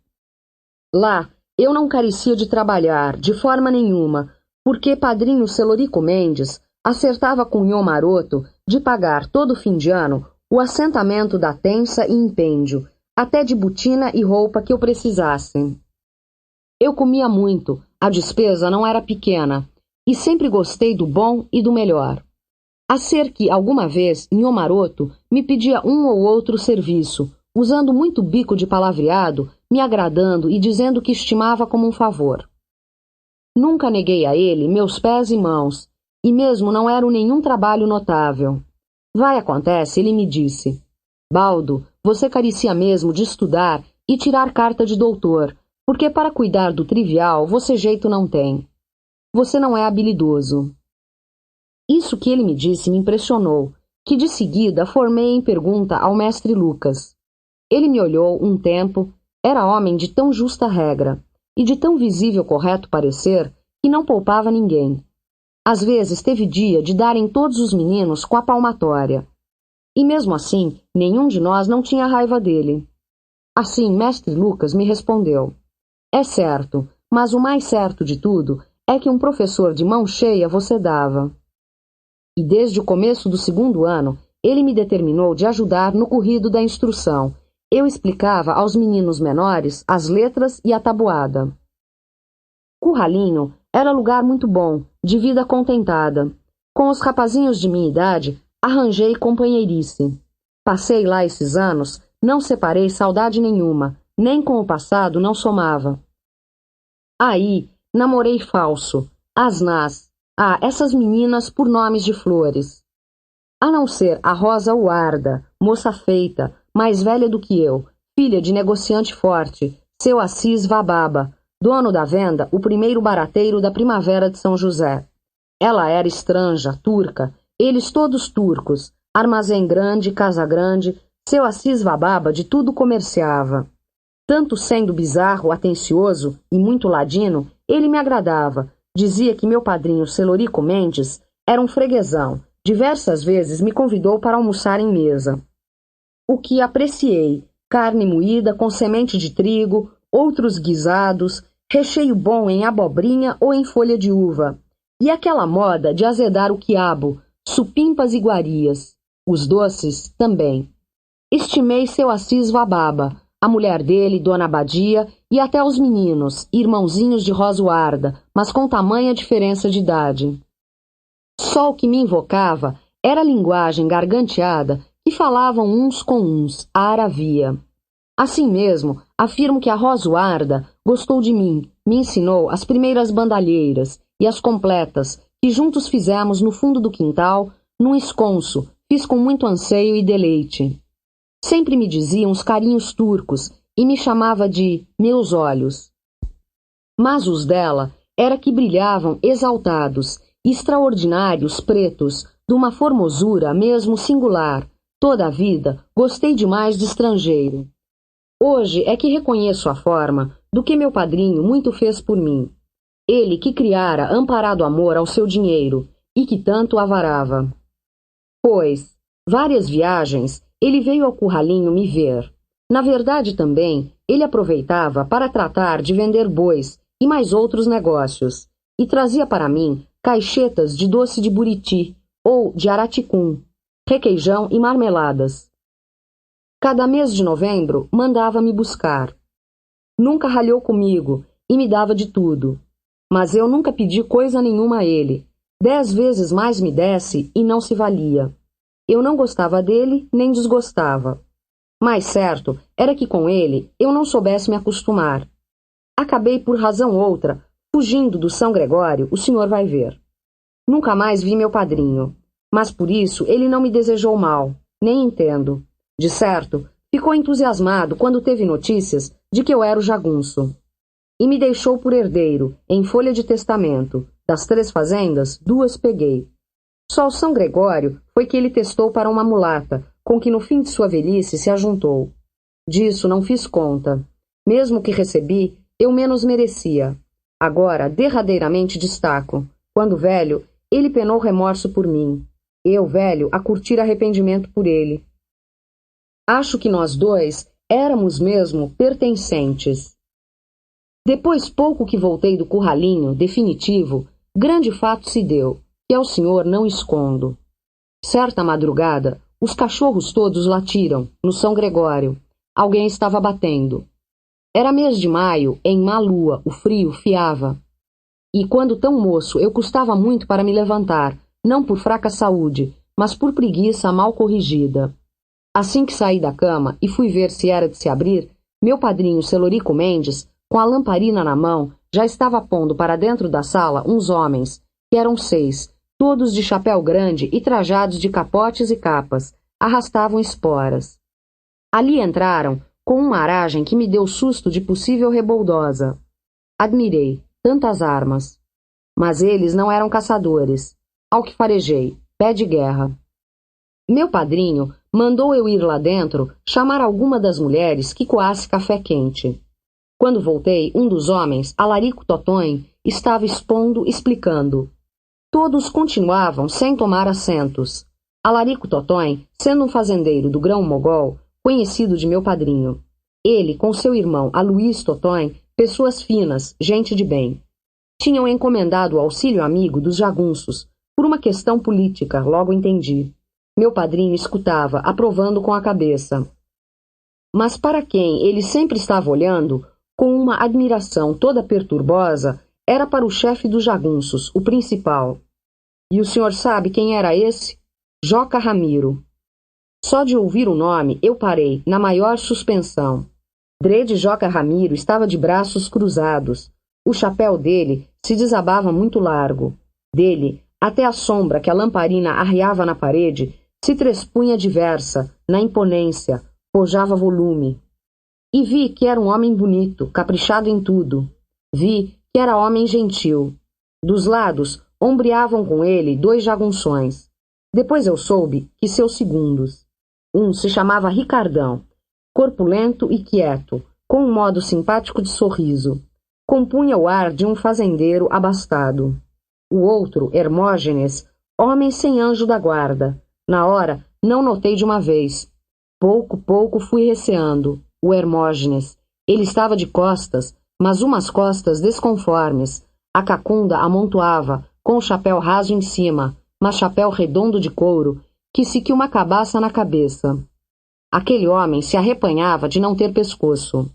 Lá, eu não carecia de trabalhar, de forma nenhuma, porque padrinho Celorico Mendes acertava com Nhô Maroto de pagar todo fim de ano o assentamento da tença e impêndio, até de botina e roupa que eu precisasse. Eu comia muito, a despesa não era pequena, e sempre gostei do bom e do melhor. A ser que, alguma vez, Nhô Maroto me pedia um ou outro serviço, usando muito bico de palavreado, me agradando e dizendo que estimava como um favor. Nunca neguei a ele meus pés e mãos, e mesmo não era nenhum trabalho notável. Vai, acontece, ele me disse: Baldo, você carecia mesmo de estudar e tirar carta de doutor, porque para cuidar do trivial você jeito não tem. Você não é habilidoso. Isso que ele me disse me impressionou, que de seguida formei em pergunta ao mestre Lucas. Ele me olhou um tempo, era homem de tão justa regra, e de tão visível correto parecer, que não poupava ninguém. Às vezes teve dia de dar em todos os meninos com a palmatória. E mesmo assim, nenhum de nós não tinha raiva dele. Assim, mestre Lucas me respondeu: É certo, mas o mais certo de tudo é que um professor de mão cheia você dava. E desde o começo do 2º ano, ele me determinou de ajudar no corrido da instrução. Eu explicava aos meninos menores as letras e a tabuada. Curralinho era lugar muito bom, de vida contentada. Com os rapazinhos de minha idade, arranjei companheirice. Passei lá esses anos, não separei saudade nenhuma, nem com o passado não somava. Aí, namorei falso, asnás, essas meninas por nomes de flores. A não ser a Rosa Uarda, moça feita, mais velha do que eu, filha de negociante forte, seu Assis Vababa, dono da venda, o primeiro barateiro da primavera de São José. Ela era estranja, turca, eles todos turcos, armazém grande, casa grande, seu Assis Vababa de tudo comerciava. Tanto sendo bizarro, atencioso e muito ladino, ele me agradava. Dizia que meu padrinho Celorico Mendes era um freguesão. Diversas vezes me convidou para almoçar em mesa. O que apreciei, carne moída com semente de trigo, outros guisados, recheio bom em abobrinha ou em folha de uva. E aquela moda de azedar o quiabo, supimpas e iguarias. Os doces também. Estimei seu Assis Vababa, a mulher dele, Dona Abadia, e até os meninos, irmãozinhos de Rosuarda, mas com tamanha diferença de idade. Só o que me invocava era a linguagem garganteada que falavam uns com uns, a aravia. Assim mesmo, afirmo que a Rosuarda gostou de mim, me ensinou as primeiras bandalheiras e as completas, que juntos fizemos no fundo do quintal, num esconso, fiz com muito anseio e deleite. Sempre me dizia uns carinhos turcos e me chamava de meus olhos. Mas os dela era que brilhavam exaltados, extraordinários, pretos, de uma formosura mesmo singular. Toda a vida gostei demais de estrangeiro. Hoje é que reconheço a forma do que meu padrinho muito fez por mim. Ele que criara amparado amor ao seu dinheiro e que tanto avarava. Pois, várias viagens, ele veio ao curralinho me ver. Na verdade também, ele aproveitava para tratar de vender bois e mais outros negócios, e trazia para mim caixetas de doce de buriti ou de araticum, requeijão e marmeladas. Cada mês de novembro mandava-me buscar. Nunca ralhou comigo e me dava de tudo. Mas eu nunca pedi coisa nenhuma a ele. 10 vezes mais me desse e não se valia. Eu não gostava dele, nem desgostava. Mais certo era que com ele eu não soubesse me acostumar. Acabei por razão outra, fugindo do São Gregório, o senhor vai ver. Nunca mais vi meu padrinho, mas por isso ele não me desejou mal, nem entendo. De certo, ficou entusiasmado quando teve notícias de que eu era o jagunço. E me deixou por herdeiro, em folha de testamento. Das 3 fazendas, 2 peguei. Só o São Gregório foi que ele testou para uma mulata, com que no fim de sua velhice se ajuntou. Disso não fiz conta. Mesmo que recebi, eu menos merecia. Agora, derradeiramente destaco. Quando velho, ele penou remorso por mim. Eu, velho, a curtir arrependimento por ele. Acho que nós dois éramos mesmo pertencentes. Depois pouco que voltei do curralinho, definitivo, grande fato se deu, que ao senhor não escondo. Certa madrugada, os cachorros todos latiram, no São Gregório. Alguém estava batendo. Era mês de maio, em má lua, o frio fiava. E quando tão moço eu custava muito para me levantar, não por fraca saúde, mas por preguiça mal corrigida. Assim que saí da cama e fui ver se era de se abrir, meu padrinho Celorico Mendes, com a lamparina na mão, já estava pondo para dentro da sala uns homens, que eram 6, todos de chapéu grande e trajados de capotes e capas, arrastavam esporas. Ali entraram, com uma aragem que me deu susto de possível reboldosa. Admirei, tantas armas. Mas eles não eram caçadores. Ao que farejei, pé de guerra. Meu padrinho mandou eu ir lá dentro chamar alguma das mulheres que coasse café quente. Quando voltei, um dos homens, Alarico Totonho, estava expondo, explicando. Todos continuavam sem tomar assentos. Alarico Totonho, sendo um fazendeiro do grão-mogol, conhecido de meu padrinho. Ele, com seu irmão Aloís Totonho, pessoas finas, gente de bem. Tinham encomendado o auxílio amigo dos jagunços, por uma questão política, logo entendi. Meu padrinho escutava, aprovando com a cabeça. Mas para quem ele sempre estava olhando, com uma admiração toda perturbosa, era para o chefe dos jagunços, o principal. E o senhor sabe quem era esse? Joca Ramiro. Só de ouvir o nome, eu parei, na maior suspensão. Drede Joca Ramiro estava de braços cruzados. O chapéu dele se desabava muito largo. Dele, até a sombra que a lamparina arriava na parede, se trespunha diversa, na imponência, pojava volume. E vi que era um homem bonito, caprichado em tudo. Vi que era homem gentil. Dos lados, ombreavam com ele 2 jagunções. Depois eu soube que seus segundos. Um se chamava Ricardão, corpulento e quieto, com um modo simpático de sorriso. Compunha o ar de um fazendeiro abastado. O outro, Hermógenes, homem sem anjo da guarda. Na hora, não notei de uma vez. Pouco fui receando. O Hermógenes. Ele estava de costas, mas umas costas desconformes. A cacunda amontoava, com o chapéu raso em cima, mas chapéu redondo de couro, que uma cabaça na cabeça. Aquele homem se arrepanhava de não ter pescoço.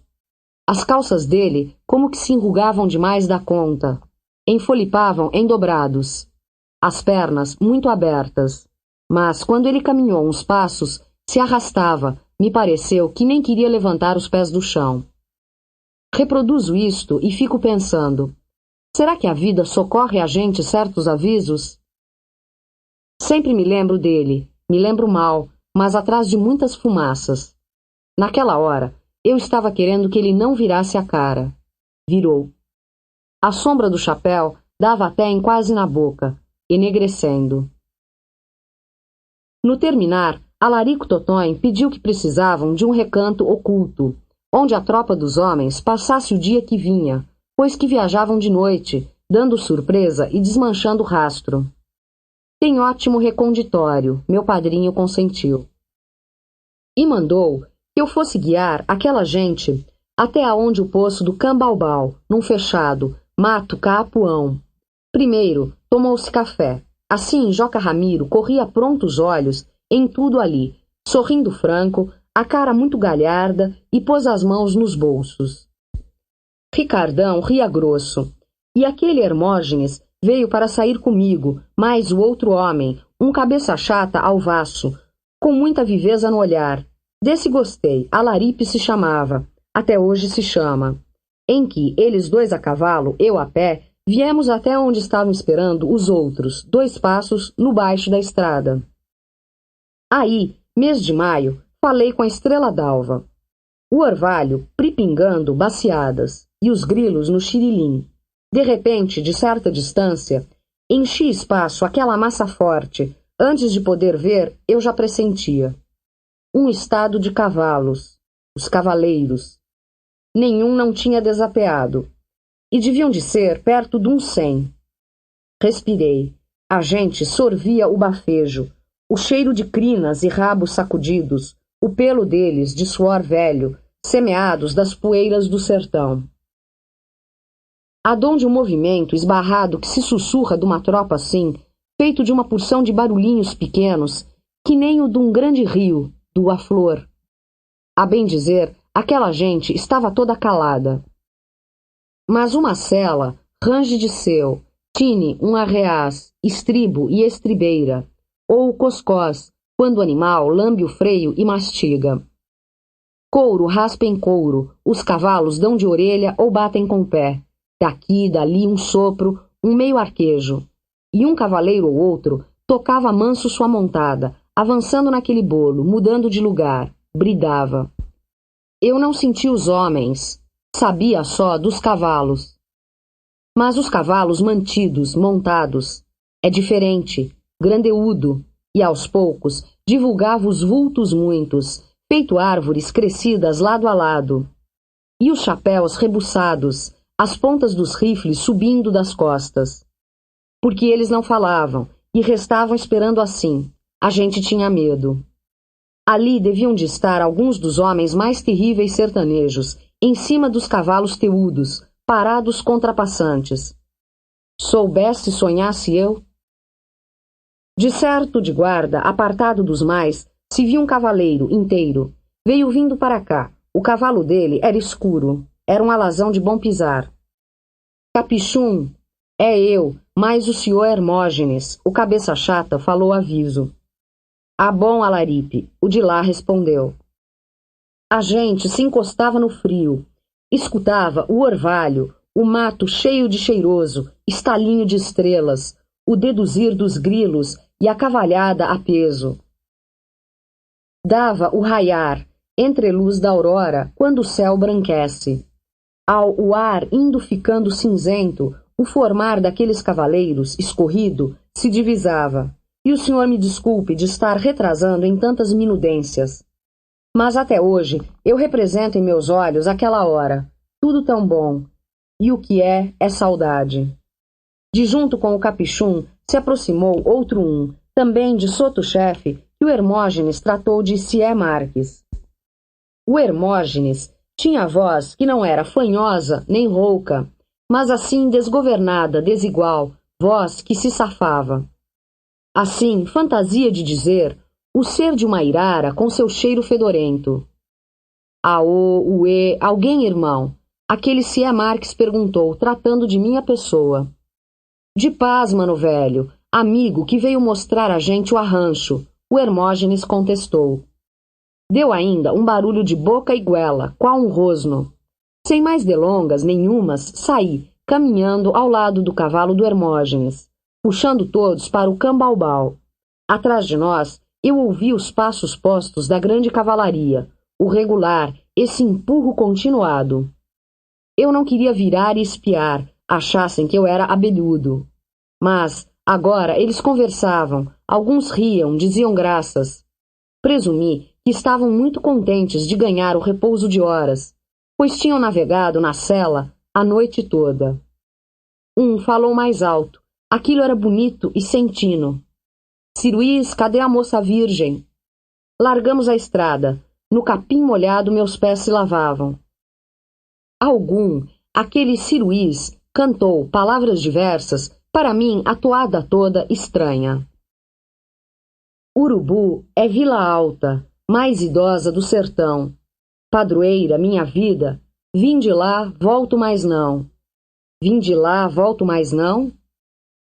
As calças dele como que se enrugavam demais da conta. Enfolipavam em dobrados. As pernas muito abertas. Mas, quando ele caminhou uns passos, se arrastava, me pareceu que nem queria levantar os pés do chão. Reproduzo isto e fico pensando, será que a vida socorre a gente certos avisos? Sempre me lembro dele, me lembro mal, mas atrás de muitas fumaças. Naquela hora, eu estava querendo que ele não virasse a cara. Virou. A sombra do chapéu dava até em quase na boca, enegrecendo. No terminar, Alarico Totões pediu que precisavam de um recanto oculto, onde a tropa dos homens passasse o dia que vinha, pois que viajavam de noite, dando surpresa e desmanchando rastro. Tem ótimo reconditório, meu padrinho consentiu. E mandou que eu fosse guiar aquela gente até aonde o poço do Cambalbal, num fechado, mato Caapuão. Primeiro, tomou-se café. Assim, Joca Ramiro corria prontos olhos em tudo ali, sorrindo franco, a cara muito galharda e pôs as mãos nos bolsos. Ricardão ria grosso. E aquele Hermógenes veio para sair comigo, mais o outro homem, um cabeça chata alvaço, com muita viveza no olhar. Desse gostei, Alaripe se chamava, até hoje se chama. Em que, eles 2 a cavalo, eu a pé, viemos até onde estavam esperando os outros, 2 passos no baixo da estrada. Aí, mês de maio, falei com a Estrela d'Alva. O orvalho pripingando baciadas e os grilos no xirilim. De repente, de certa distância, enchi espaço aquela massa forte. Antes de poder ver, eu já pressentia. Um estado de cavalos, os cavaleiros. Nenhum não tinha desapeado. E deviam de ser perto de uns 100. Respirei. A gente sorvia o bafejo, o cheiro de crinas e rabos sacudidos, o pelo deles de suor velho, semeados das poeiras do sertão. Adonde o movimento esbarrado que se sussurra de uma tropa assim, feito de uma porção de barulhinhos pequenos, que nem o de um grande rio, do aflor. A bem dizer, aquela gente estava toda calada. Mas uma cela, range de seu, tine um arreás, estribo e estribeira, ou o coscós, quando o animal lambe o freio e mastiga. Couro raspa em couro, os cavalos dão de orelha ou batem com o pé. Daqui, dali um sopro, um meio arquejo. E um cavaleiro ou outro tocava manso sua montada, avançando naquele bolo, mudando de lugar, bridava. Eu não senti os homens, sabia só dos cavalos. Mas os cavalos mantidos, montados, é diferente, grandeudo, e aos poucos divulgava os vultos muitos, feito árvores crescidas lado a lado. E os chapéus rebuçados, as pontas dos rifles subindo das costas. Porque eles não falavam, e restavam esperando assim. A gente tinha medo. Ali deviam de estar alguns dos homens mais terríveis sertanejos, em cima dos cavalos teudos, parados contra passantes. Soubesse sonhasse eu? De certo de guarda, apartado dos mais, se viu um cavaleiro inteiro. Veio vindo para cá. O cavalo dele era escuro. Era um alazão de bom pisar. Capichum, é eu, mas o senhor Hermógenes, o cabeça chata, falou aviso. Ah, bom, Alaripe, o de lá respondeu. A gente se encostava no frio, escutava o orvalho, o mato cheio de cheiroso, estalinho de estrelas, o deduzir dos grilos e a cavalhada a peso. Dava o raiar, entreluz da aurora, quando o céu branquece. O ar indo ficando cinzento, o formar daqueles cavaleiros, escorrido, se divisava. E o senhor me desculpe de estar retrasando em tantas minudências. Mas até hoje eu represento em meus olhos aquela hora, tudo tão bom. E o que é saudade. De junto com o Capichum se aproximou outro também de soto-chefe, que o Hermógenes tratou de Sié Marques. O Hermógenes tinha a voz que não era fanhosa nem rouca, mas assim desgovernada, desigual, voz que se safava. Assim, fantasia de dizer, o ser de uma irara com seu cheiro fedorento. Aô, uê, alguém, irmão? Aquele Sié Marques perguntou, tratando de minha pessoa. De paz, mano velho, amigo que veio mostrar a gente o arrancho, o Hermógenes contestou. Deu ainda um barulho de boca e goela, qual um rosno. Sem mais delongas nenhumas, saí, caminhando ao lado do cavalo do Hermógenes, puxando todos para o cambalbal. Atrás de nós, eu ouvi os passos postos da grande cavalaria, o regular, esse empurro continuado. Eu não queria virar e espiar, achassem que eu era abelhudo. Mas, agora, eles conversavam, alguns riam, diziam graças. Presumi que estavam muito contentes de ganhar o repouso de horas, pois tinham navegado na sela a noite toda. Um falou mais alto. Aquilo era bonito e sentino. Ciruís, cadê a moça virgem? Largamos a estrada. No capim molhado meus pés se lavavam. Aquele Ciruís, cantou palavras diversas, para mim a toada toda estranha. Urubu é Vila Alta, mais idosa do sertão. Padroeira, minha vida, vim de lá, volto mais não. Vim de lá, volto mais não?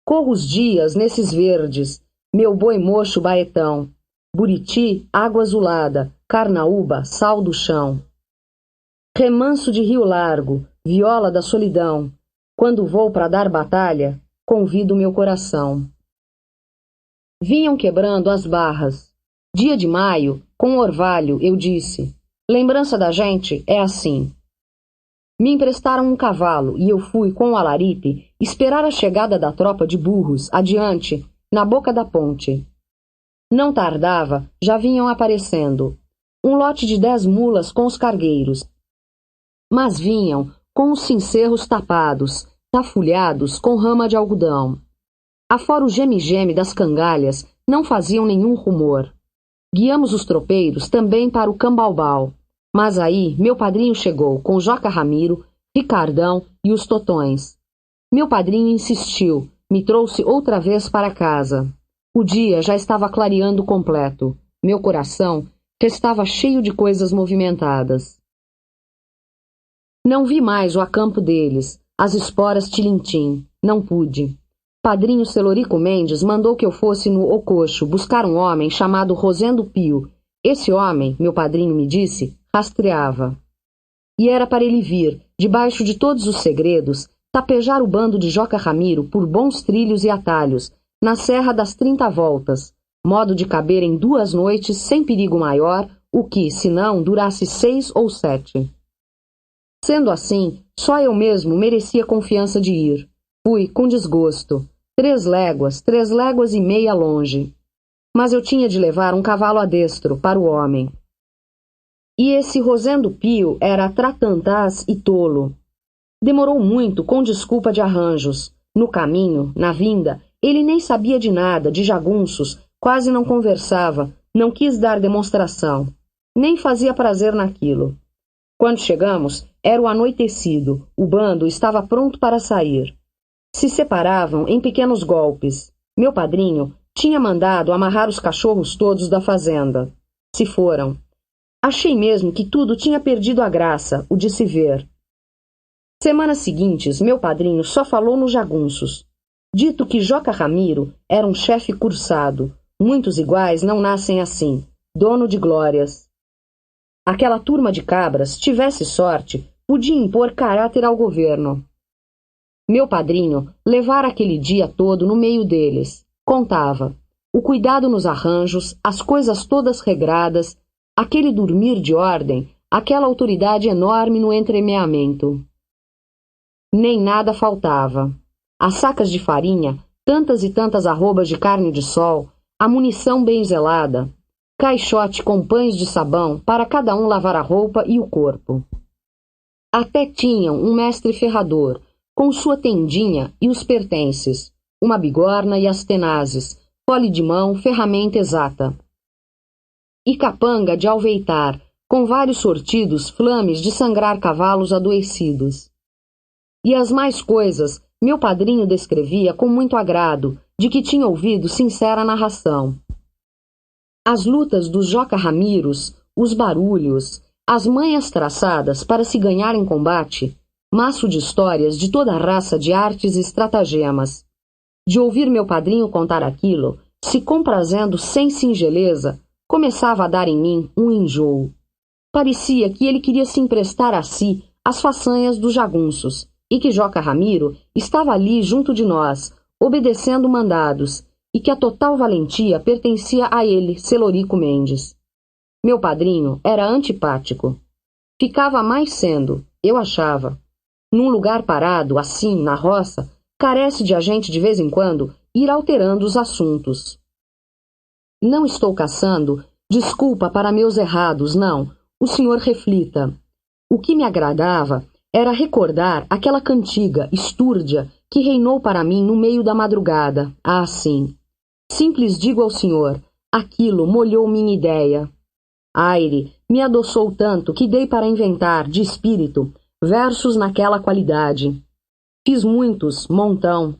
Corro os dias nesses verdes, meu boi mocho baetão. Buriti, água azulada, Carnaúba, sal do chão. Remanso de rio largo, viola da solidão. Quando vou para dar batalha, convido meu coração. Vinham quebrando as barras. Dia de maio, com orvalho, eu disse: lembrança da gente é assim. Me emprestaram um cavalo e eu fui com o Alaripe esperar a chegada da tropa de burros, adiante, na boca da ponte. Não tardava, já vinham aparecendo. Um lote de 10 mulas com os cargueiros. Mas vinham com os cincerros tapados, tafulhados com rama de algodão. Afora o geme-geme das cangalhas, não faziam nenhum rumor. Guiamos os tropeiros também para o cambalbal. Mas aí meu padrinho chegou com Joca Ramiro, Ricardão e os totões. Meu padrinho insistiu, me trouxe outra vez para casa. O dia já estava clareando completo. Meu coração estava cheio de coisas movimentadas. Não vi mais o acampo deles, as esporas tilintim. Não pude. Padrinho Celorico Mendes mandou que eu fosse no Ococho buscar um homem chamado Rosendo Pio. Esse homem, meu padrinho me disse, rastreava. E era para ele vir, debaixo de todos os segredos, tapejar o bando de Joca Ramiro por bons trilhos e atalhos, na Serra das 30 Voltas, modo de caber em 2 noites sem perigo maior, o que, se não, durasse 6 ou 7. Sendo assim, só eu mesmo merecia confiança de ir. Fui com desgosto. 3 léguas e meia longe. Mas eu tinha de levar um cavalo adestro para o homem. E esse Rosendo Pio era tratantás e tolo. Demorou muito, com desculpa de arranjos. No caminho, na vinda, ele nem sabia de nada, de jagunços, quase não conversava, não quis dar demonstração. Nem fazia prazer naquilo. Quando chegamos, era o anoitecido, o bando estava pronto para sair. Se separavam em pequenos golpes. Meu padrinho tinha mandado amarrar os cachorros todos da fazenda. Se foram. Achei mesmo que tudo tinha perdido a graça, o de se ver. Semanas seguintes, meu padrinho só falou nos jagunços. Dito que Joca Ramiro era um chefe cursado. Muitos iguais não nascem assim, dono de glórias. Aquela turma de cabras, tivesse sorte, podia impor caráter ao governo. Meu padrinho levara aquele dia todo no meio deles. Contava. O cuidado nos arranjos, as coisas todas regradas, aquele dormir de ordem, aquela autoridade enorme no entremeamento. Nem nada faltava. As sacas de farinha, tantas e tantas arrobas de carne de sol, a munição bem zelada, caixote com pães de sabão para cada um lavar a roupa e o corpo. Até tinham um mestre ferrador, com sua tendinha e os pertences, uma bigorna e as tenazes, fole de mão, ferramenta exata. E capanga de alveitar, com vários sortidos flames de sangrar cavalos adoecidos. E as mais coisas, meu padrinho descrevia com muito agrado, de que tinha ouvido sincera narração. As lutas dos Joca Ramiros, os barulhos, as manhas traçadas para se ganhar em combate, maço de histórias de toda a raça de artes e estratagemas. De ouvir meu padrinho contar aquilo, se comprazendo sem singeleza, começava a dar em mim um enjoo. Parecia que ele queria se emprestar a si as façanhas dos jagunços, e que Joca Ramiro estava ali junto de nós, obedecendo mandados, e que a total valentia pertencia a ele, Celorico Mendes. Meu padrinho era antipático. Ficava mais sendo, eu achava. Num lugar parado, assim, na roça, carece de a gente de vez em quando ir alterando os assuntos. Não estou caçando desculpa para meus errados, não. O senhor reflita. O que me agradava era recordar aquela cantiga estúrdia que reinou para mim no meio da madrugada. Ah, sim. Simples digo ao senhor, aquilo molhou minha ideia. Aire me adoçou tanto que dei para inventar, de espírito, versos naquela qualidade. Fiz muitos, montão.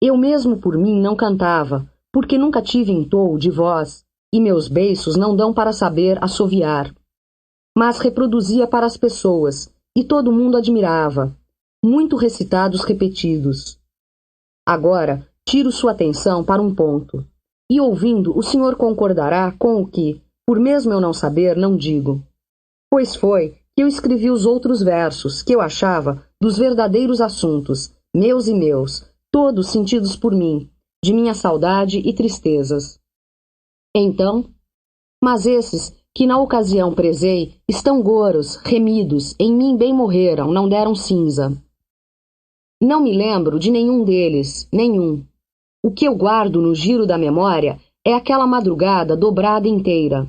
Eu mesmo por mim não cantava, porque nunca tive entoo de voz, e meus beiços não dão para saber assoviar. Mas reproduzia para as pessoas, e todo mundo admirava. Muito recitados repetidos. Agora, tiro sua atenção para um ponto. E ouvindo, o senhor concordará com o que, por mesmo eu não saber, não digo. Pois foi que eu escrevi os outros versos, que eu achava dos verdadeiros assuntos, meus e meus, todos sentidos por mim, de minha saudade e tristezas. Então, mas esses que na ocasião prezei, estão goros, remidos, em mim bem morreram, não deram cinza. Não me lembro de nenhum deles, nenhum. O que eu guardo no giro da memória é aquela madrugada dobrada inteira.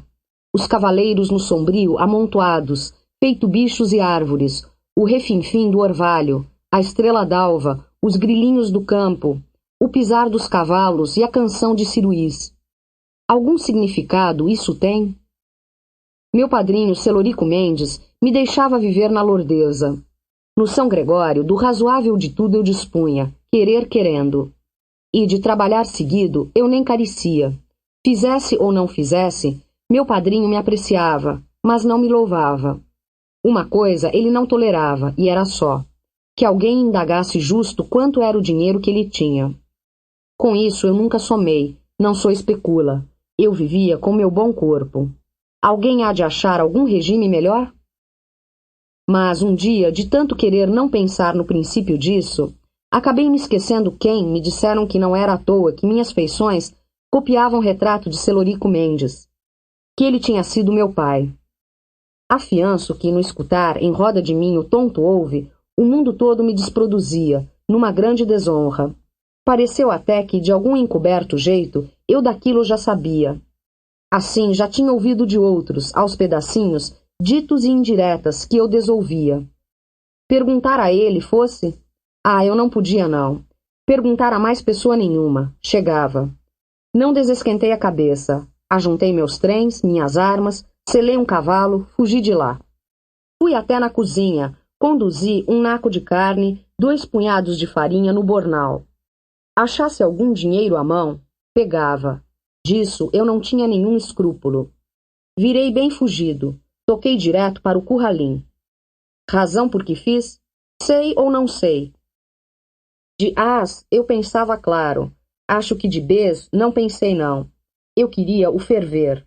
Os cavaleiros no sombrio amontoados, feito bichos e árvores, o refinfim do orvalho, a estrela d'alva, os grilinhos do campo, o pisar dos cavalos e a canção de Ciruís. Algum significado isso tem? Meu padrinho Celorico Mendes me deixava viver na lordeza. No São Gregório, do razoável de tudo eu dispunha, querer querendo. E de trabalhar seguido eu nem carecia. Fizesse ou não fizesse, meu padrinho me apreciava, mas não me louvava. Uma coisa ele não tolerava, e era só, que alguém indagasse justo quanto era o dinheiro que ele tinha. Com isso eu nunca somei, não sou especula. Eu vivia com meu bom corpo. Alguém há de achar algum regime melhor? Mas um dia, de tanto querer não pensar no princípio disso, acabei me esquecendo quem me disseram que não era à toa que minhas feições copiavam o retrato de Celorico Mendes, que ele tinha sido meu pai. Afianço que, no escutar em roda de mim o tonto ouve, o mundo todo me desproduzia, numa grande desonra. Pareceu até que, de algum encoberto jeito, eu daquilo já sabia. Assim, já tinha ouvido de outros, aos pedacinhos, ditos e indiretas, que eu desouvia. Perguntar a ele fosse? Ah, eu não podia, não. Perguntar a mais pessoa nenhuma. Chegava. Não desesquentei a cabeça. Ajuntei meus trens, minhas armas, selei um cavalo, fugi de lá. Fui até na cozinha, Conduzi um naco de carne, 2 punhados de farinha no bornal. Achasse algum dinheiro à mão, pegava. Disso eu não tinha nenhum escrúpulo. Virei bem fugido. Toquei direto para o curralim. Razão por que fiz? Sei ou não sei. De as eu pensava claro. Acho que de b's não pensei não. Eu queria o ferver.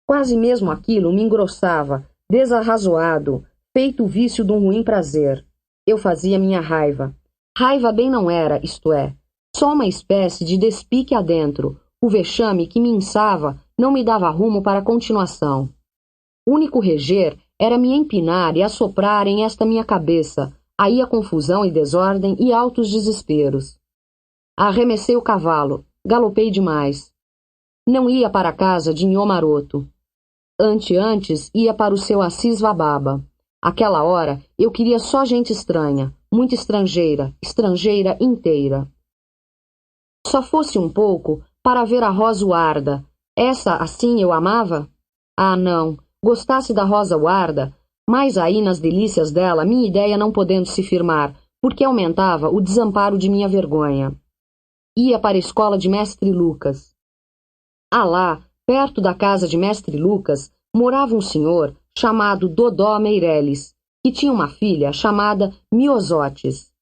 Quase mesmo aquilo me engrossava, desarrazoado, feito o vício de um ruim prazer. Eu fazia minha raiva. Raiva bem não era, isto é, só uma espécie de despique adentro. O vexame que me inçava não me dava rumo para a continuação. Único reger era me empinar e assoprar em esta minha cabeça. Aí a confusão e desordem e altos desesperos. Arremessei o cavalo, galopei demais. Não ia para a casa de Nhô Maroto. Antes ia para o seu Assis Vababa. Aquela hora eu queria só gente estranha, muito estrangeira, estrangeira inteira. Só fosse um pouco para ver a Rosa Warda. Essa assim eu amava? Ah, não. Gostasse da Rosa Warda, mas aí nas delícias dela, minha ideia não podendo se firmar, porque aumentava o desamparo de minha vergonha. Ia para a escola de Mestre Lucas. Ah lá, perto da casa de Mestre Lucas, morava um senhor chamado Dodó Meireles, que tinha uma filha chamada Miosotes.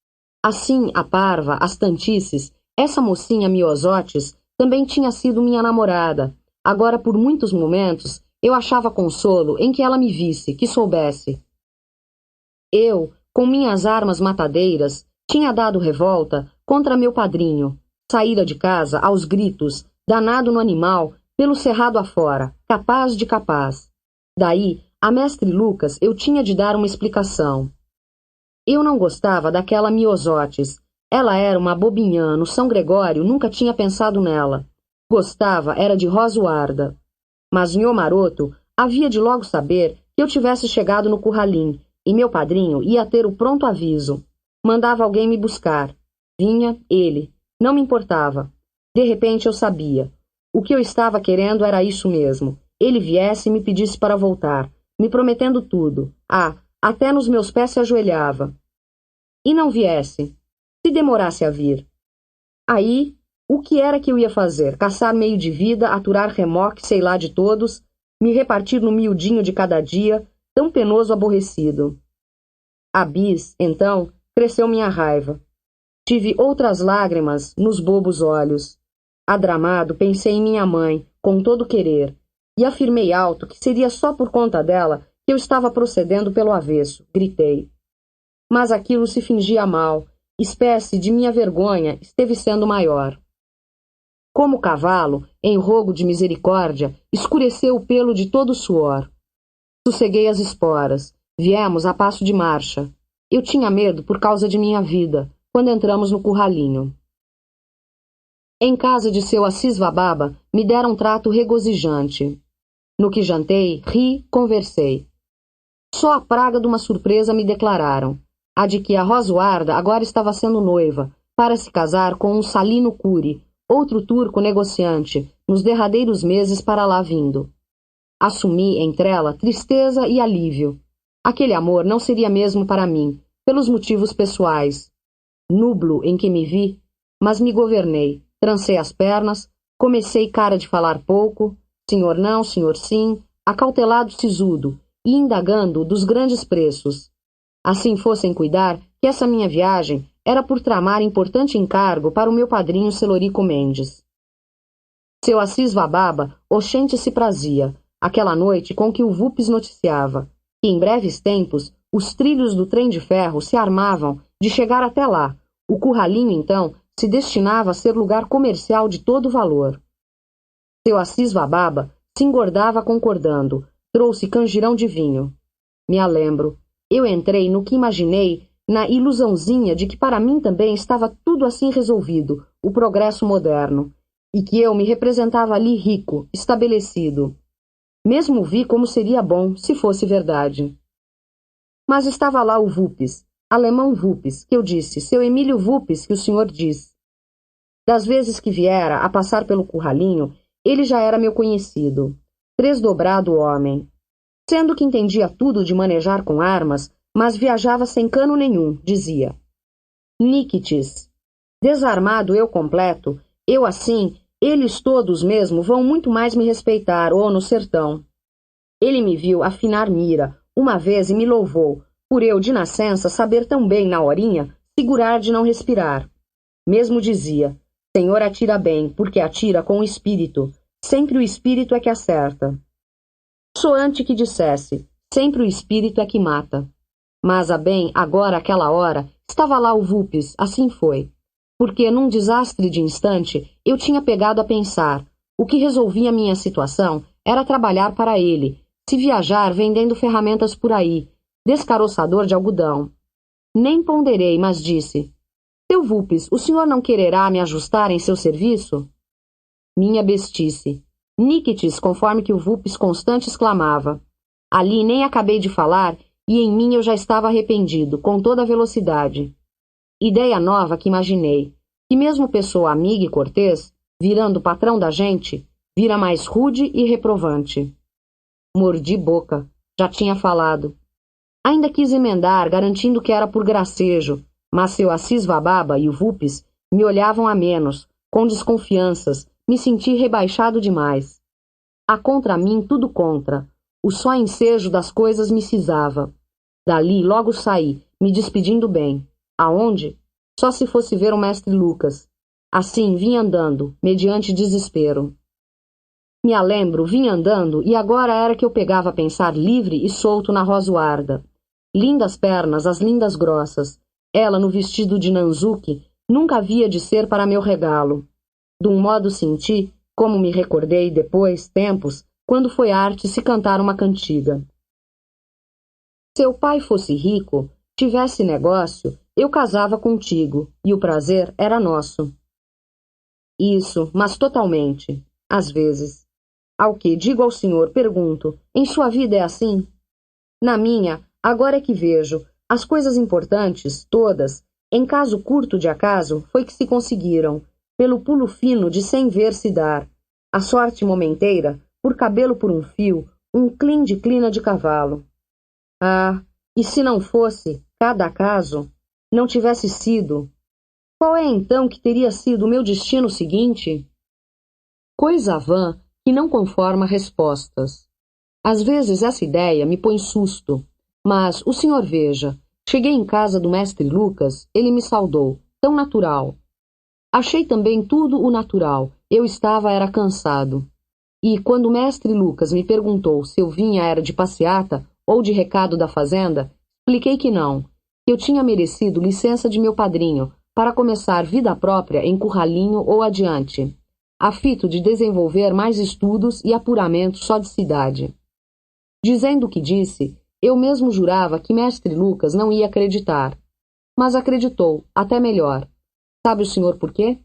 Assim, a parva, as tantices, essa mocinha Miosotes também tinha sido minha namorada. Agora, por muitos momentos, eu achava consolo em que ela me visse, que soubesse. Eu, com minhas armas matadeiras, tinha dado revolta contra meu padrinho. Saíra de casa, aos gritos, danado no animal, pelo cerrado afora, capaz de capaz. Daí, a Mestre Lucas, eu tinha de dar uma explicação. Eu não gostava daquela Miosotes. Ela era uma bobinhã, no São Gregório nunca tinha pensado nela. Gostava era de Rosuarda. Mas Nhô Maroto havia de logo saber que eu tivesse chegado no curralim, e meu padrinho ia ter o pronto aviso. Mandava alguém me buscar. Vinha ele. Não me importava. De repente eu sabia. O que eu estava querendo era isso mesmo. Ele viesse e me pedisse para voltar, me prometendo tudo. Ah, até nos meus pés se ajoelhava. E não viesse. Se demorasse a vir. Aí, o que era que eu ia fazer? Caçar meio de vida, aturar remoque, sei lá de todos, me repartir no miudinho de cada dia, tão penoso aborrecido. A bis, então, cresceu minha raiva. Tive outras lágrimas nos bobos olhos. Adramado, pensei em minha mãe, com todo querer, e afirmei alto que seria só por conta dela que eu estava procedendo pelo avesso. Gritei. Mas aquilo se fingia mal, espécie de minha vergonha esteve sendo maior. Como cavalo, em rogo de misericórdia, escureceu o pelo de todo o suor. Sosseguei as esporas. Viemos a passo de marcha. Eu tinha medo por causa de minha vida, quando entramos no curralinho. Em casa de seu Assis Vababa, me deram trato regozijante. No que jantei, ri, conversei. Só a praga de uma surpresa me declararam. A de que a Rosuarda agora estava sendo noiva, para se casar com um Salino Curi, outro turco negociante, nos derradeiros meses para lá vindo. Assumi, entre ela, tristeza e alívio. Aquele amor não seria mesmo para mim, pelos motivos pessoais. Nublo em que me vi, mas me governei, trancei as pernas, comecei cara de falar pouco, senhor não, senhor sim, acautelado sisudo, e indagando dos grandes preços. Assim fossem cuidar que essa minha viagem era por tramar importante encargo para o meu padrinho Celorico Mendes. Seu Assis Vababa, oxente se prazia, aquela noite com que o Vupes noticiava, que em breves tempos os trilhos do trem de ferro se armavam de chegar até lá. O curralinho, então, se destinava a ser lugar comercial de todo valor. Seu Assis Vababa se engordava concordando, trouxe canjirão de vinho. Me a lembro. Eu entrei no que imaginei na ilusãozinha de que para mim também estava tudo assim resolvido, o progresso moderno, e que eu me representava ali rico, estabelecido. Mesmo vi como seria bom, se fosse verdade. Mas estava lá o Vupes, alemão Vupes, que eu disse, seu Emílio Vupes, que o senhor diz. Das vezes que viera a passar pelo curralinho, ele já era meu conhecido. Tresdobrado homem. Sendo que entendia tudo de manejar com armas, mas viajava sem cano nenhum, dizia. Níquites. Desarmado eu completo, eu assim, eles todos mesmo vão muito mais me respeitar, no sertão. Ele me viu afinar mira, uma vez e me louvou, por eu, de nascença, saber tão bem, na horinha, segurar de não respirar. Mesmo dizia, Senhor atira bem, porque atira com o espírito, sempre o espírito é que acerta. Soante que dissesse, sempre o espírito é que mata. Mas, a bem, agora, aquela hora, estava lá o Vulpes, assim foi. Porque, num desastre de instante, eu tinha pegado a pensar, o que resolvia a minha situação era trabalhar para ele, se viajar vendendo ferramentas por aí, descaroçador de algodão. Nem ponderei, mas disse, seu Vulpes, o senhor não quererá me ajustar em seu serviço? Minha bestice. Níquites, conforme que o Vulpes constante exclamava. Ali nem acabei de falar, e em mim eu já estava arrependido, com toda a velocidade. Ideia nova que imaginei, que mesmo pessoa amiga e cortês, virando patrão da gente, vira mais rude e reprovante. Mordi boca, já tinha falado. Ainda quis emendar, garantindo que era por gracejo, mas seu Assis Vababa e o Vulpes me olhavam a menos, com desconfianças, me senti rebaixado demais. A contra mim tudo contra, o só ensejo das coisas me cisava. Dali logo saí, me despedindo bem. Aonde? Só se fosse ver o mestre Lucas. Assim, vim andando, mediante desespero. Me alembro, vim andando, e agora era que eu pegava a pensar livre e solto na Rosuarda. Lindas pernas, as lindas grossas. Ela, no vestido de Nanzuque, nunca havia de ser para meu regalo. De um modo senti, como me recordei depois, tempos, quando foi arte se cantar uma cantiga. Seu pai fosse rico, tivesse negócio, eu casava contigo, e o prazer era nosso. Isso, mas totalmente. Às vezes. Ao que digo ao senhor, pergunto, em sua vida é assim? Na minha, agora é que vejo, as coisas importantes, todas, em caso curto de acaso, foi que se conseguiram, pelo pulo fino de sem ver se dar. A sorte momenteira, por cabelo por um fio, um clim de clina de cavalo. Ah, e se não fosse, cada acaso, não tivesse sido, qual é então que teria sido o meu destino seguinte? Coisa vã que não conforma respostas. Às vezes essa ideia me põe susto, mas o senhor veja, cheguei em casa do mestre Lucas, ele me saudou, tão natural. Achei também tudo o natural, eu era cansado. E quando o mestre Lucas me perguntou se eu vinha era de passeata ou de recado da fazenda, expliquei que não, que eu tinha merecido licença de meu padrinho para começar vida própria em Curralinho ou adiante, a fito de desenvolver mais estudos e apuramento só de cidade. Dizendo o que disse, eu mesmo jurava que mestre Lucas não ia acreditar. Mas acreditou, até melhor. Sabe o senhor por quê?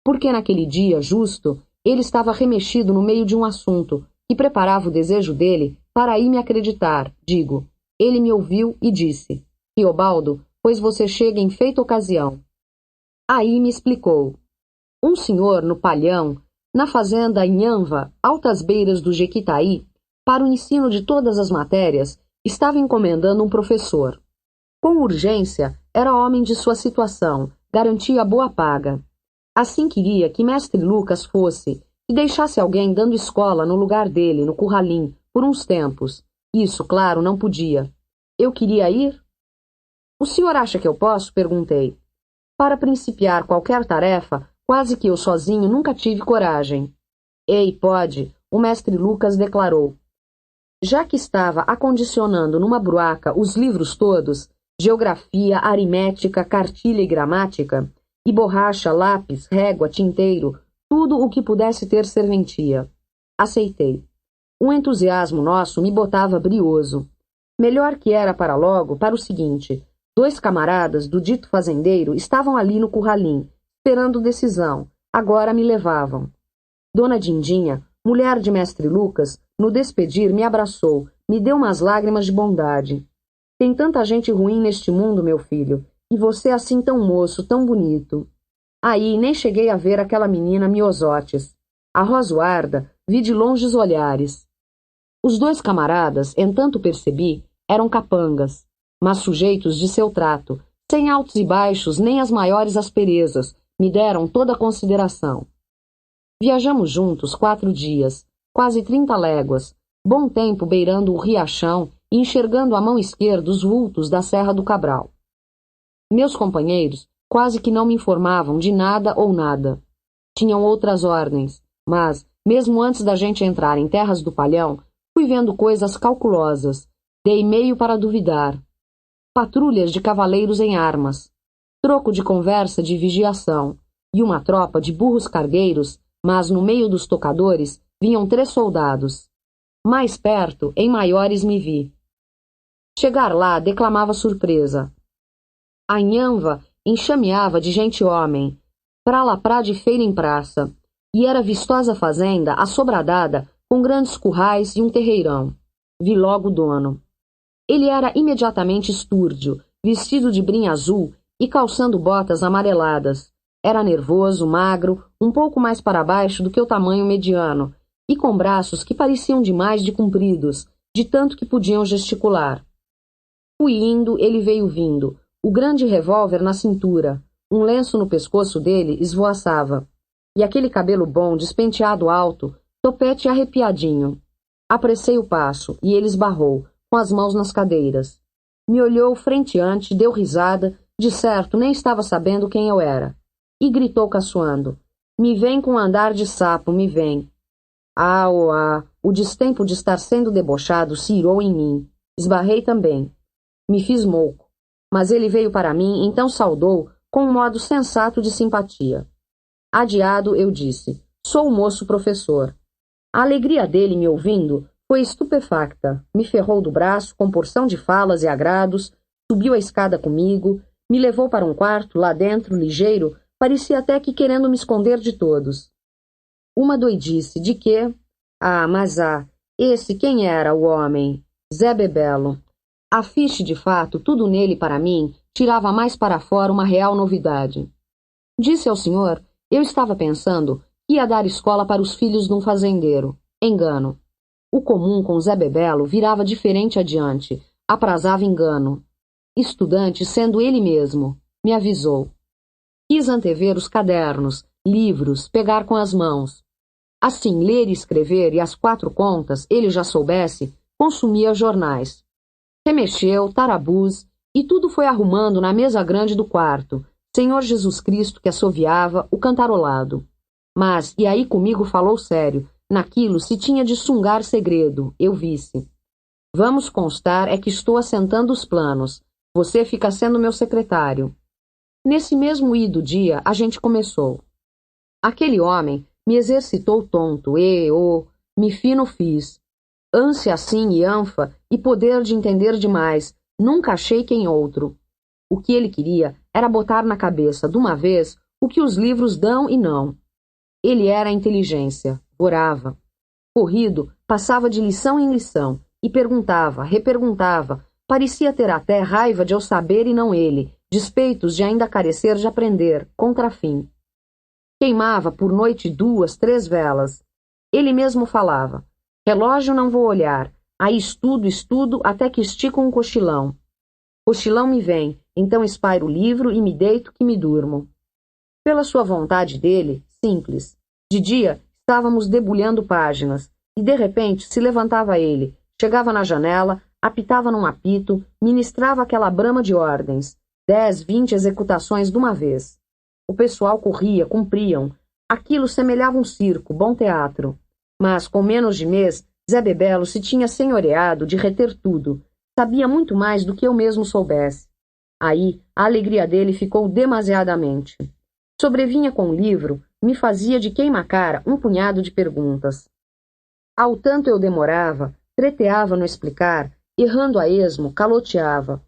Porque naquele dia, justo, ele estava remexido no meio de um assunto que preparava o desejo dele para aí me acreditar, digo. Ele me ouviu e disse, Riobaldo, pois você chega em feita ocasião. Aí me explicou. Um senhor no Palhão, na fazenda Inhanva, altas beiras do Jequitaí, para o ensino de todas as matérias, estava encomendando um professor. Com urgência, era homem de sua situação, garantia boa paga. Assim queria que mestre Lucas fosse e deixasse alguém dando escola no lugar dele, no Curralim, por uns tempos. Isso, claro, não podia. Eu queria ir? O senhor acha que eu posso? Perguntei. Para principiar qualquer tarefa, quase que eu sozinho nunca tive coragem. Ei, pode, o mestre Lucas declarou. Já que estava acondicionando numa bruaca os livros todos, geografia, aritmética, cartilha e gramática, e borracha, lápis, régua, tinteiro, tudo o que pudesse ter serventia. Aceitei. Um entusiasmo nosso me botava brioso. Melhor que era para logo, para o seguinte, 2 camaradas do dito fazendeiro estavam ali no curralim, esperando decisão, agora me levavam. Dona Dindinha, mulher de mestre Lucas, no despedir me abraçou, me deu umas lágrimas de bondade. Tem tanta gente ruim neste mundo, meu filho, e você assim tão moço, tão bonito. Aí nem cheguei a ver aquela menina Miosotes. A Rosuarda vi de longe os olhares. Os 2 camaradas, entanto percebi, eram capangas. mas sujeitos de seu trato, sem altos e baixos nem as maiores asperezas, me deram toda a consideração. Viajamos juntos 4 dias, quase 30 léguas, bom tempo beirando o riachão e enxergando à mão esquerda os vultos da Serra do Cabral. Meus companheiros quase que não me informavam de nada ou nada. Tinham outras ordens, mas, mesmo antes da gente entrar em terras do Palhão, fui vendo coisas calculosas, dei meio para duvidar. Patrulhas de cavaleiros em armas, troco de conversa de vigiação, e uma tropa de burros cargueiros, mas no meio dos tocadores vinham 3 soldados. Mais perto, em maiores, me vi. Chegar lá declamava surpresa. A Inhanva enxameava de gente-homem, pra laprá de feira em praça, e era vistosa fazenda assobradada com grandes currais e um terreirão. Vi logo o dono. Ele era imediatamente estúrdio, vestido de brim azul e calçando botas amareladas. Era nervoso, magro, um pouco mais para baixo do que o tamanho mediano, e com braços que pareciam demais de compridos, de tanto que podiam gesticular. Fui indo, ele veio vindo, o grande revólver na cintura, um lenço no pescoço dele esvoaçava, e aquele cabelo bom, despenteado alto, topete arrepiadinho. Apressei o passo, e ele esbarrou, com as mãos nas cadeiras. Me olhou frenteante, deu risada, de certo nem estava sabendo quem eu era, e gritou caçoando: "Me vem com andar de sapo, me vem." Ah, oh, ah, o destempo de estar sendo debochado se irou em mim. Esbarrei também. Me fiz mouco, mas ele veio para mim, então saudou com um modo sensato de simpatia. Adiado, eu disse: "Sou o moço professor." A alegria dele me ouvindo foi estupefacta. Me ferrou do braço com porção de falas e agrados, subiu a escada comigo, me levou para um quarto, lá dentro, ligeiro, parecia até que querendo me esconder de todos. Uma doidice de que... Ah, mas esse quem era o homem? Zé Bebelo. A fiche de fato, tudo nele para mim, tirava mais para fora uma real novidade. Disse ao senhor, eu estava pensando que ia dar escola para os filhos de um fazendeiro. Engano. O comum com Zé Bebelo virava diferente adiante, aprazava engano. Estudante sendo ele mesmo, me avisou. Quis antever os cadernos, livros, pegar com as mãos. Assim, ler e escrever e as 4 contas, ele já soubesse, consumia jornais. Remexeu, tarabus, e tudo foi arrumando na mesa grande do quarto, Senhor Jesus Cristo que assoviava, o cantarolado. Mas, e aí comigo falou sério, naquilo se tinha de sungar segredo, eu visse. Vamos constar é que estou assentando os planos, você fica sendo meu secretário. Nesse mesmo ido dia, a gente começou. Aquele homem me exercitou tonto, me fino fiz. Ânsia assim e anfa, e poder de entender demais, nunca achei quem outro. O que ele queria era botar na cabeça, de uma vez, o que os livros dão e não. Ele era a inteligência, orava. Corrido, passava de lição em lição, e perguntava, reperguntava, parecia ter até raiva de eu saber e não ele, despeitos de ainda carecer de aprender, contrafim. Queimava por noite 2, 3 velas. Ele mesmo falava, relógio não vou olhar, aí estudo, até que estico um cochilão. Cochilão me vem, então espairo o livro e me deito que me durmo. Pela sua vontade dele, simples. De dia, estávamos debulhando páginas, e de repente se levantava ele, chegava na janela, apitava num apito, ministrava aquela brama de ordens, 10, 20 executações de uma vez. O pessoal corria, cumpriam. Aquilo semelhava um circo, bom teatro. Mas, com menos de mês, Zé Bebelo se tinha senhoreado de reter tudo. Sabia muito mais do que eu mesmo soubesse. Aí, a alegria dele ficou demasiadamente. Sobrevinha com o livro, me fazia de queima-cara um punhado de perguntas. Ao tanto eu demorava, treteava no explicar, errando a esmo, caloteava.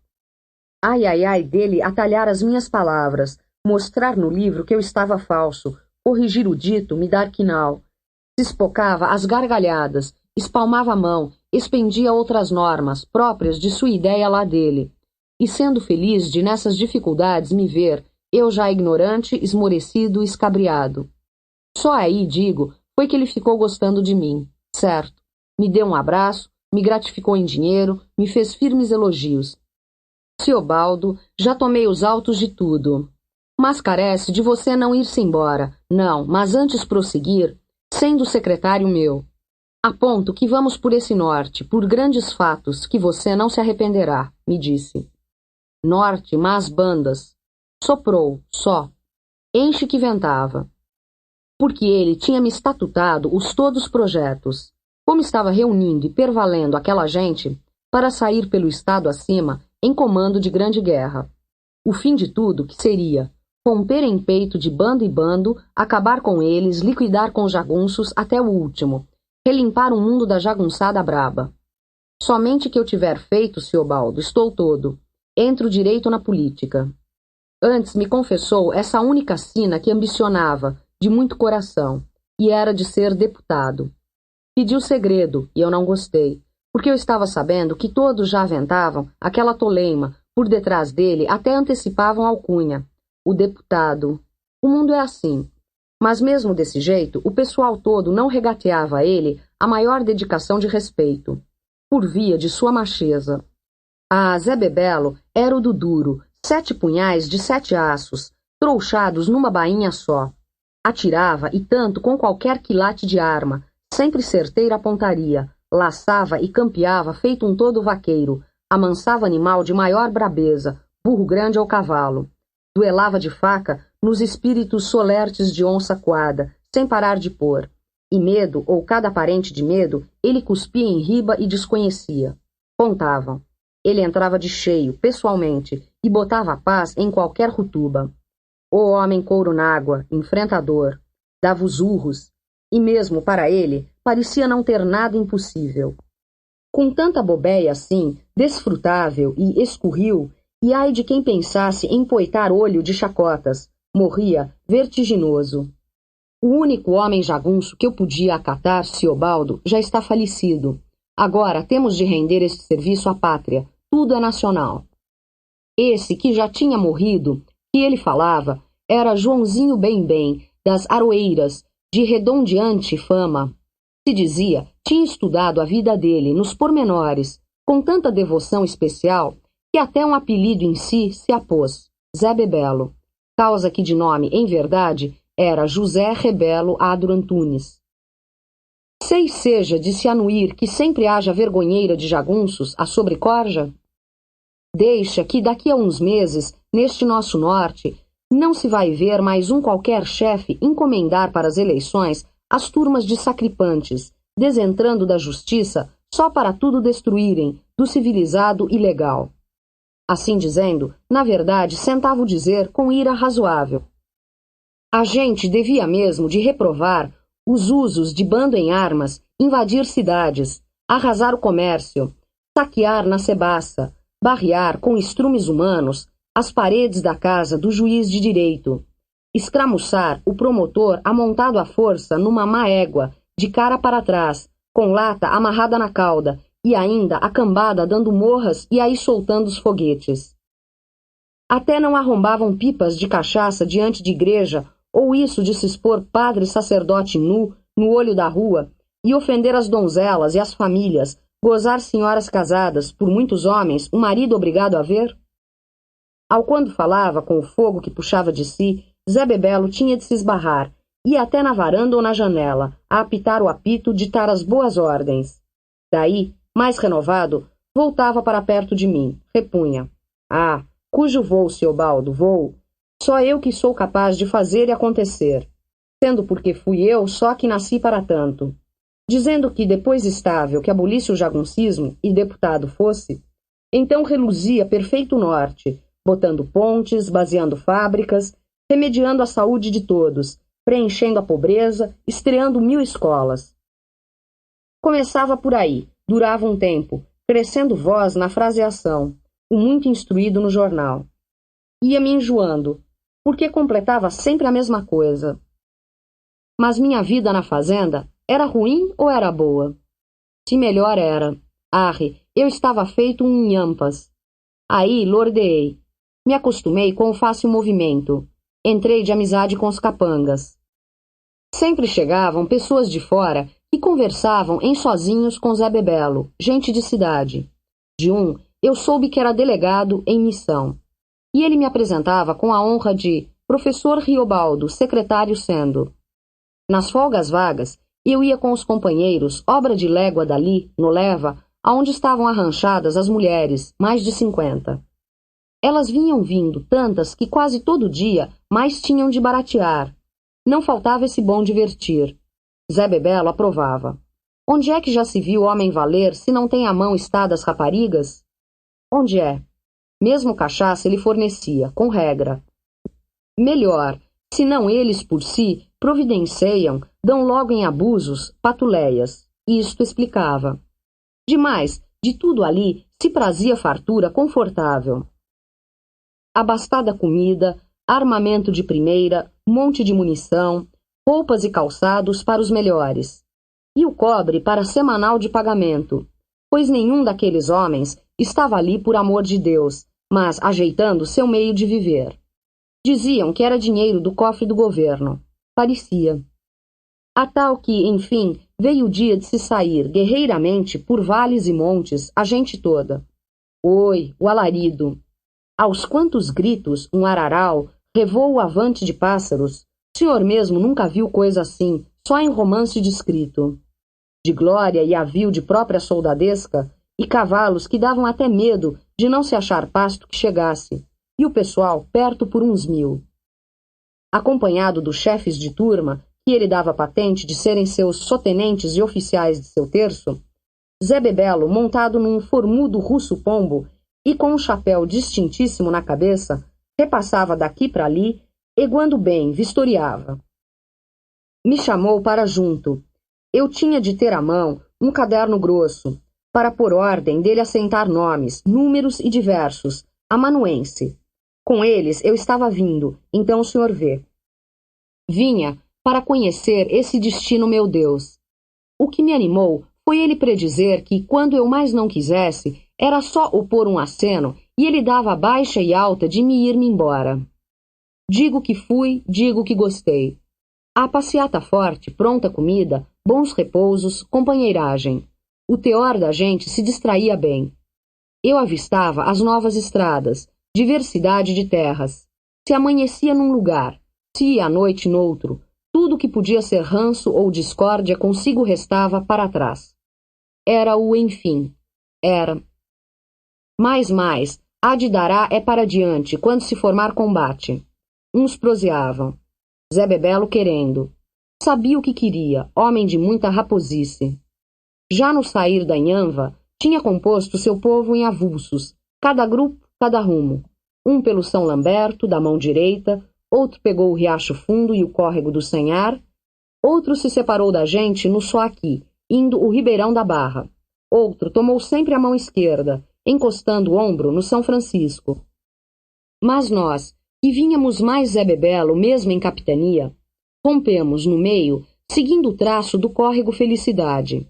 Ai, ai, ai dele atalhar as minhas palavras, mostrar no livro que eu estava falso, corrigir o dito, me dar quinal. Se espocava às gargalhadas, espalmava a mão, expendia outras normas, próprias de sua ideia lá dele. E sendo feliz de nessas dificuldades me ver, eu já ignorante, esmorecido, escabriado. Só aí, digo, foi que ele ficou gostando de mim, certo. Me deu um abraço, me gratificou em dinheiro, me fez firmes elogios. Siobaldo, já tomei os autos de tudo. Mas carece de você não ir-se embora. Não, mas antes prosseguir, sendo secretário meu. Aponto que vamos por esse norte, por grandes fatos, que você não se arrependerá, me disse. Norte, mas bandas. Soprou, só. Enche que ventava. Porque ele tinha me estatutado os todos projetos. Como estava reunindo e pervalendo aquela gente para sair pelo estado acima em comando de grande guerra. O fim de tudo, que seria romper em peito de bando e bando, acabar com eles, liquidar com os jagunços até o último, relimpar o mundo da jagunçada braba. Somente que eu tiver feito, Siobaldo, estou todo. Entro direito na política. Antes me confessou essa única sina que ambicionava, de muito coração, e era de ser deputado. Pediu segredo, e eu não gostei, porque eu estava sabendo que todos já aventavam aquela toleima, por detrás dele até antecipavam a alcunha. O deputado. O mundo é assim. Mas mesmo desse jeito, o pessoal todo não regateava a ele a maior dedicação de respeito, por via de sua macheza. Ah, Zé Bebelo era o do duro, 7 punhais de 7 aços, trouxados numa bainha só. Atirava, e tanto com qualquer quilate de arma, sempre certeira a pontaria, laçava e campeava feito um todo vaqueiro, amansava animal de maior brabeza, burro grande ou cavalo. Duelava de faca nos espíritos solertes de onça coada, sem parar de pôr. E medo, ou cada parente de medo, ele cuspia em riba e desconhecia. Contavam. Ele entrava de cheio, pessoalmente, e botava a paz em qualquer rutuba. O homem couro n'água, enfrentador, dava os urros, e mesmo para ele parecia não ter nada impossível. Com tanta bobeia assim, desfrutável e escurril, e ai de quem pensasse em poitar olho de chacotas, morria vertiginoso. O único homem jagunço que eu podia acatar, Siobaldo, já está falecido. Agora temos de render este serviço à pátria, tudo é nacional. Esse que já tinha morrido, que ele falava, era Joãozinho Bem-Bem, das Aroeiras, de redondeante fama. Se dizia, tinha estudado a vida dele, nos pormenores, com tanta devoção especial, que até um apelido em si se apôs, Zé Bebelo, causa que de nome, em verdade, era José Rebelo Adro Antunes. Sei seja de se anuir que sempre haja vergonheira de jagunços a sobrecorja? Deixa que daqui a uns meses, neste nosso norte, não se vai ver mais um qualquer chefe encomendar para as eleições as turmas de sacripantes, desentrando da justiça só para tudo destruírem, do civilizado e legal. Assim dizendo, na verdade, sentava o dizer com ira razoável. A gente devia mesmo de reprovar os usos de bando em armas, invadir cidades, arrasar o comércio, saquear na cebaça, barrear com estrumes humanos as paredes da casa do juiz de direito, escramuçar o promotor amontado à força numa má égua, de cara para trás, com lata amarrada na cauda, e ainda a cambada dando morras e aí soltando os foguetes. Até não arrombavam pipas de cachaça diante de igreja, ou isso de se expor padre e sacerdote nu, no olho da rua, e ofender as donzelas e as famílias, gozar senhoras casadas, por muitos homens, o marido obrigado a ver? Ao quando falava, com o fogo que puxava de si, Zé Bebelo tinha de se esbarrar, ia até na varanda ou na janela, a apitar o apito, ditar as boas ordens. Daí, mais renovado, voltava para perto de mim, repunha. Ah, cujo vou, Siobaldo, vou. Só eu que sou capaz de fazer e acontecer, sendo porque fui eu só que nasci para tanto. Dizendo que, depois estável, que abolisse o jaguncismo e deputado fosse, então reluzia perfeito norte, botando pontes, baseando fábricas, remediando a saúde de todos, preenchendo a pobreza, estreando 1000 escolas. Começava por aí, durava um tempo, crescendo voz na fraseação, o muito instruído no jornal. Ia me enjoando, porque completava sempre a mesma coisa. Mas minha vida na fazenda era ruim ou era boa? Se melhor era. Arre, eu estava feito um inhampas. Aí lordeei. Me acostumei com o fácil movimento. Entrei de amizade com os capangas. Sempre chegavam pessoas de fora e conversavam em sozinhos com Zé Bebelo, gente de cidade. De um, Eu soube que era delegado em missão. E ele me apresentava com a honra de professor Riobaldo, secretário sendo. Nas folgas vagas, eu ia com os companheiros, obra de légua dali, no Leva, aonde estavam arranchadas as mulheres, mais de 50. Elas vinham vindo, tantas que quase todo dia mais tinham de baratear. Não faltava esse bom divertir. Zé Bebelo aprovava. Onde é que já se viu homem valer se não tem à mão estadas raparigas? Onde é? Mesmo cachaça ele fornecia, com regra. Melhor, se não eles por si, providenciam, dão logo em abusos, patuleias. Isto explicava. Demais, de tudo ali, se prazia fartura confortável. Abastada comida, armamento de primeira, monte de munição, roupas e calçados para os melhores. E o cobre para semanal de pagamento, pois nenhum daqueles homens estava ali por amor de Deus, mas ajeitando seu meio de viver. Diziam que era dinheiro do cofre do governo. Parecia. A tal que, enfim, veio o dia de se sair guerreiramente por vales e montes, a gente toda. Oi, o alarido. Aos quantos gritos, um araral, revou o avante de pássaros. O senhor mesmo nunca viu coisa assim, só em romance descrito. De glória e avio de própria soldadesca, e cavalos que davam até medo de não se achar pasto que chegasse, e o pessoal perto por uns 1000. Acompanhado dos chefes de turma, que ele dava patente de serem seus sotenentes e oficiais de seu terço, Zé Bebelo, montado num formudo russo-pombo e com um chapéu distintíssimo na cabeça, repassava daqui para ali, eguando bem, vistoriava. Me chamou para junto. Eu tinha de ter à mão um caderno grosso, para por ordem dele assentar nomes, números e diversos, amanuense. Com eles eu estava vindo, então o senhor vê. Vinha para conhecer esse destino meu Deus. O que me animou foi ele predizer que, quando eu mais não quisesse, era só opor um aceno e ele dava baixa e alta de me ir-me embora. Digo que fui, digo que gostei. A passeata forte, pronta comida, bons repousos, companheiragem. O teor da gente se distraía bem. Eu avistava as novas estradas, diversidade de terras. Se amanhecia num lugar, se ia à noite noutro, tudo que podia ser ranço ou discórdia consigo restava para trás. Era o enfim. Era. Mais, há de dará é para diante, quando se formar combate. Uns proseavam. Zé Bebelo querendo. Sabia o que queria, homem de muita raposice. Já no sair da Inhanva, tinha composto seu povo em avulsos, cada grupo, cada rumo. Um pelo São Lamberto, da mão direita, outro pegou o Riacho Fundo e o córrego do Senhar, outro se separou da gente no Soaqui, indo o Ribeirão da Barra. Outro tomou sempre a mão esquerda, encostando o ombro no São Francisco. Mas nós, que vínhamos mais Zé Bebelo, mesmo em capitania, rompemos no meio, seguindo o traço do córrego Felicidade.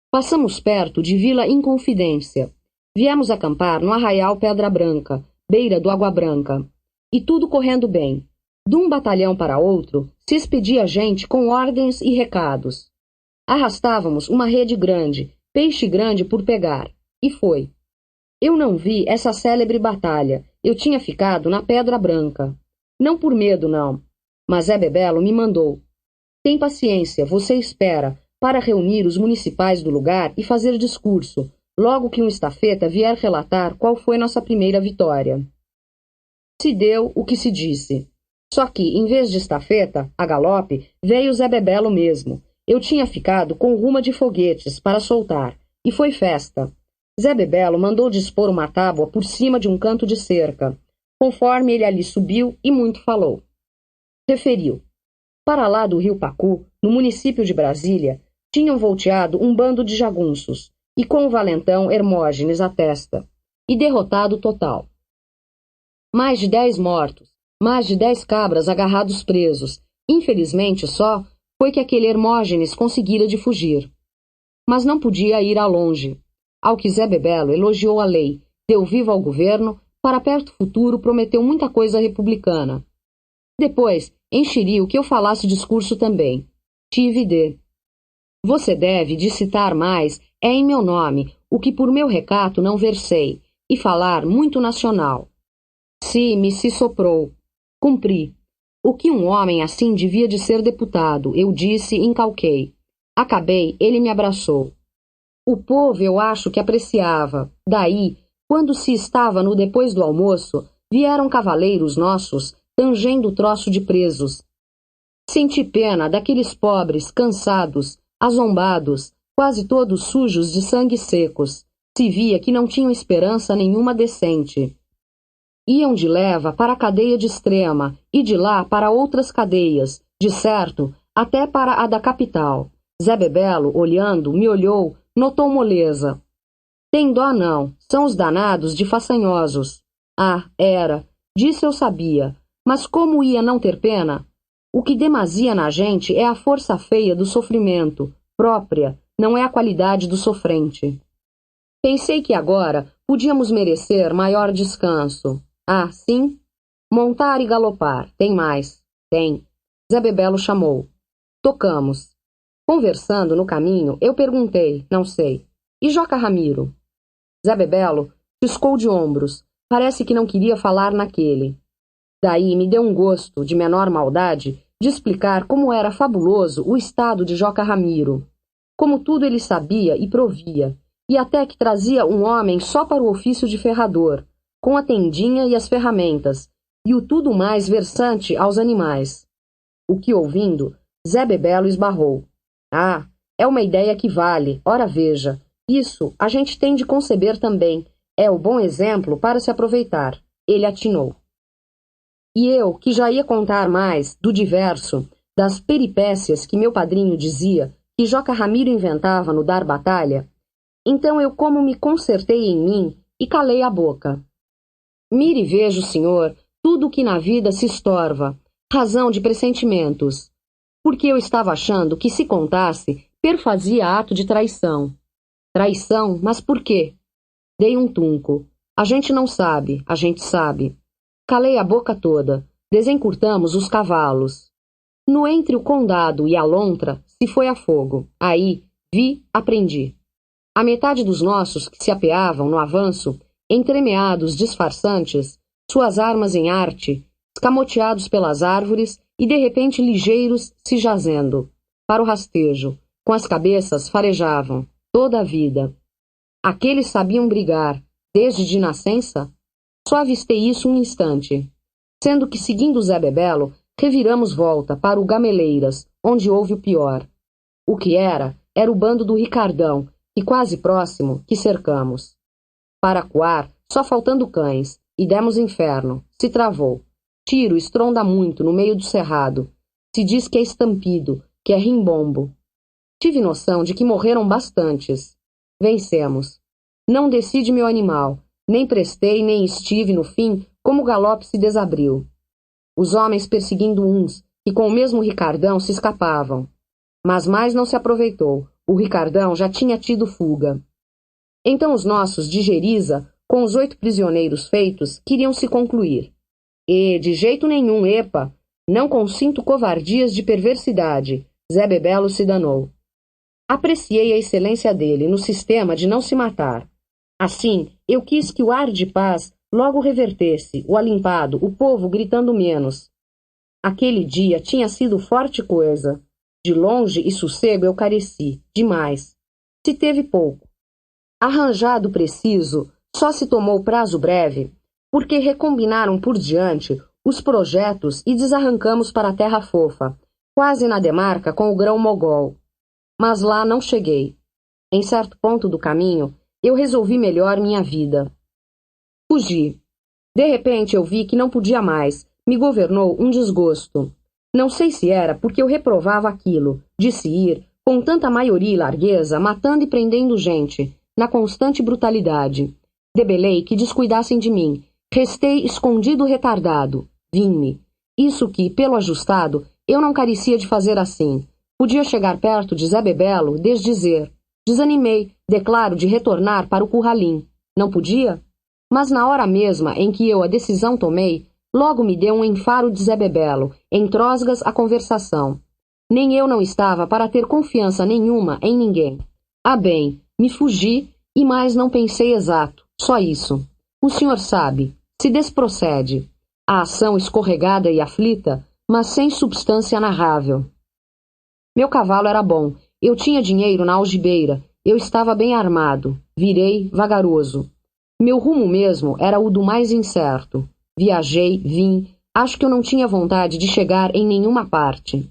Passamos perto de Vila Inconfidência. Viemos acampar no Arraial Pedra Branca, beira do Água Branca. E tudo correndo bem. De um batalhão para outro, se expedia gente com ordens e recados. Arrastávamos uma rede grande, peixe grande por pegar. E foi. Eu não vi essa célebre batalha. Eu tinha ficado na Pedra Branca. Não por medo, não. Mas Zé Bebelo me mandou. Tem paciência, você espera, para reunir os municipais do lugar e fazer discurso, logo que um estafeta vier relatar qual foi nossa primeira vitória. Se deu o que se disse. Só que, em vez de estafeta, a galope, veio Zé Bebelo mesmo. Eu tinha ficado com ruma de foguetes para soltar, e foi festa. Zé Bebelo mandou dispor uma tábua por cima de um canto de cerca. Conforme ele ali subiu e muito falou. Referiu. Para lá do rio Pacu, no município de Brasília, tinham volteado um bando de jagunços, e com o valentão Hermógenes à testa, e derrotado total. Mais de 10 mortos, mais de 10 cabras agarrados presos. Infelizmente só foi que aquele Hermógenes conseguira de fugir. Mas não podia ir a longe. Ao que Zé Bebelo elogiou a lei, deu viva ao governo, para perto futuro prometeu muita coisa republicana. Depois, encheria que eu falasse discurso também. Tive de. Você deve de citar mais, é em meu nome, o que por meu recato não versei, e falar muito nacional. Se soprou. Cumpri. O que um homem assim devia de ser deputado, eu disse e encalquei. Acabei, ele me abraçou. O povo eu acho que apreciava. Daí, quando se estava no depois do almoço, vieram cavaleiros nossos, tangendo o troço de presos. Senti pena daqueles pobres, cansados, azombados, quase todos sujos de sangue secos. Se via que não tinham esperança nenhuma decente. Iam de leva para a cadeia de Extrema e de lá para outras cadeias, de certo, até para a da capital. Zé Bebelo, olhando, me olhou, notou moleza. Tem dó não, são os danados de façanhosos. Ah, era, disso eu sabia, mas como ia não ter pena? O que demasia na gente é a força feia do sofrimento, própria, não é a qualidade do sofrente. Pensei que agora podíamos merecer maior descanso. Ah, sim? Montar e galopar. Tem mais. Tem. Zé Bebelo chamou. Tocamos. Conversando no caminho, eu perguntei, não sei. E Joca Ramiro? Zé Bebelo piscou de ombros. Parece que não queria falar naquele. Daí me deu um gosto, de menor maldade, de explicar como era fabuloso o estado de Joca Ramiro. Como tudo ele sabia e provia. E até que trazia um homem só para o ofício de ferrador, com a tendinha e as ferramentas, e o tudo mais versante aos animais. O que ouvindo, Zé Bebelo esbarrou. Ah, é uma ideia que vale, ora veja. Isso a gente tem de conceber também. É o bom exemplo para se aproveitar. Ele atinou. E eu, que já ia contar mais, do diverso, das peripécias que meu padrinho dizia que Joca Ramiro inventava no dar batalha, então eu como me consertei em mim e calei a boca. Mire e veja o senhor tudo o que na vida se estorva, razão de pressentimentos, porque eu estava achando que se contasse, perfazia ato de traição. Traição, mas por quê? Dei um tunco. A gente não sabe, a gente sabe. Calei a boca toda, desencurtamos os cavalos. No entre o condado e a lontra se foi a fogo. Aí, vi, aprendi. A metade dos nossos que se apeavam no avanço, entremeados, disfarçantes, suas armas em arte, escamoteados pelas árvores e de repente ligeiros se jazendo, para o rastejo, com as cabeças farejavam, toda a vida. Aqueles sabiam brigar, desde de nascença? Só avistei isso um instante, sendo que, seguindo Zé Bebelo, reviramos volta para o Gameleiras, onde houve o pior. O que era o bando do Ricardão, e quase próximo, que cercamos. Para acuar, só faltando cães, e demos inferno. Se travou. Tiro estronda muito no meio do cerrado. Se diz que é estampido, que é rimbombo. Tive noção de que morreram bastantes. Vencemos. Não desci de meu animal, nem prestei, nem estive, no fim, como o galope se desabriu. Os homens perseguindo uns, que com o mesmo Ricardão se escapavam. Mas mais não se aproveitou. O Ricardão já tinha tido fuga. Então os nossos de Geriza, com os 8 prisioneiros feitos, queriam se concluir. E, de jeito nenhum, epa, não consinto covardias de perversidade. Zé Bebelo se danou. Apreciei a excelência dele no sistema de não se matar. Assim, eu quis que o ar de paz logo revertesse, o alimpado, o povo gritando menos. Aquele dia tinha sido forte coisa. De longe e sossego eu careci, demais. Se teve pouco. Arranjado preciso, só se tomou prazo breve, porque recombinaram por diante os projetos e desarrancamos para a terra fofa, quase na demarca com o grão mogol. Mas lá não cheguei. Em certo ponto do caminho, eu resolvi melhor minha vida. Fugi. De repente eu vi que não podia mais, me governou um desgosto. Não sei se era porque eu reprovava aquilo, de se ir, com tanta maioria e largueza, matando e prendendo gente, na constante brutalidade. Debelei que descuidassem de mim. Restei escondido retardado. Vim-me. Isso que, pelo ajustado, eu não carecia de fazer assim. Podia chegar perto de Zé Bebelo, desdizer. Desanimei, declaro de retornar para o curralim. Não podia? Mas na hora mesma em que eu a decisão tomei, logo me deu um enfaro de Zé Bebelo, entrosgas a conversação. Nem eu não estava para ter confiança nenhuma em ninguém. Ah bem, me fugi e mais não pensei exato, só isso. o senhor sabe, se desprocede. A ação escorregada e aflita, mas sem substância narrável. Meu cavalo era bom, eu tinha dinheiro na algibeira, eu estava bem armado, virei vagaroso. Meu rumo mesmo era o do mais incerto. Viajei, vim, acho que eu não tinha vontade de chegar em nenhuma parte.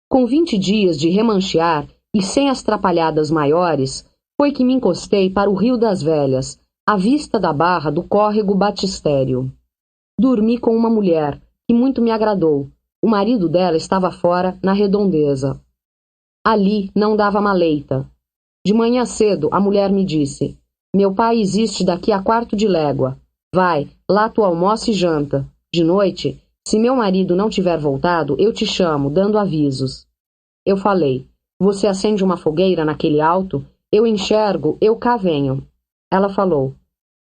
Com 20 dias de remanchear e sem as trapalhadas maiores, foi que me encostei para o Rio das Velhas, à vista da barra do córrego Batistério. Dormi com uma mulher, que muito me agradou. O marido dela estava fora, na redondeza. Ali não dava maleita. De manhã cedo, a mulher me disse: meu pai existe daqui a quarto de légua. Vai, lá tu almoça e janta. De noite, se meu marido não tiver voltado, eu te chamo, dando avisos. Eu falei: você acende uma fogueira naquele alto? Eu enxergo, eu cá venho. Ela falou: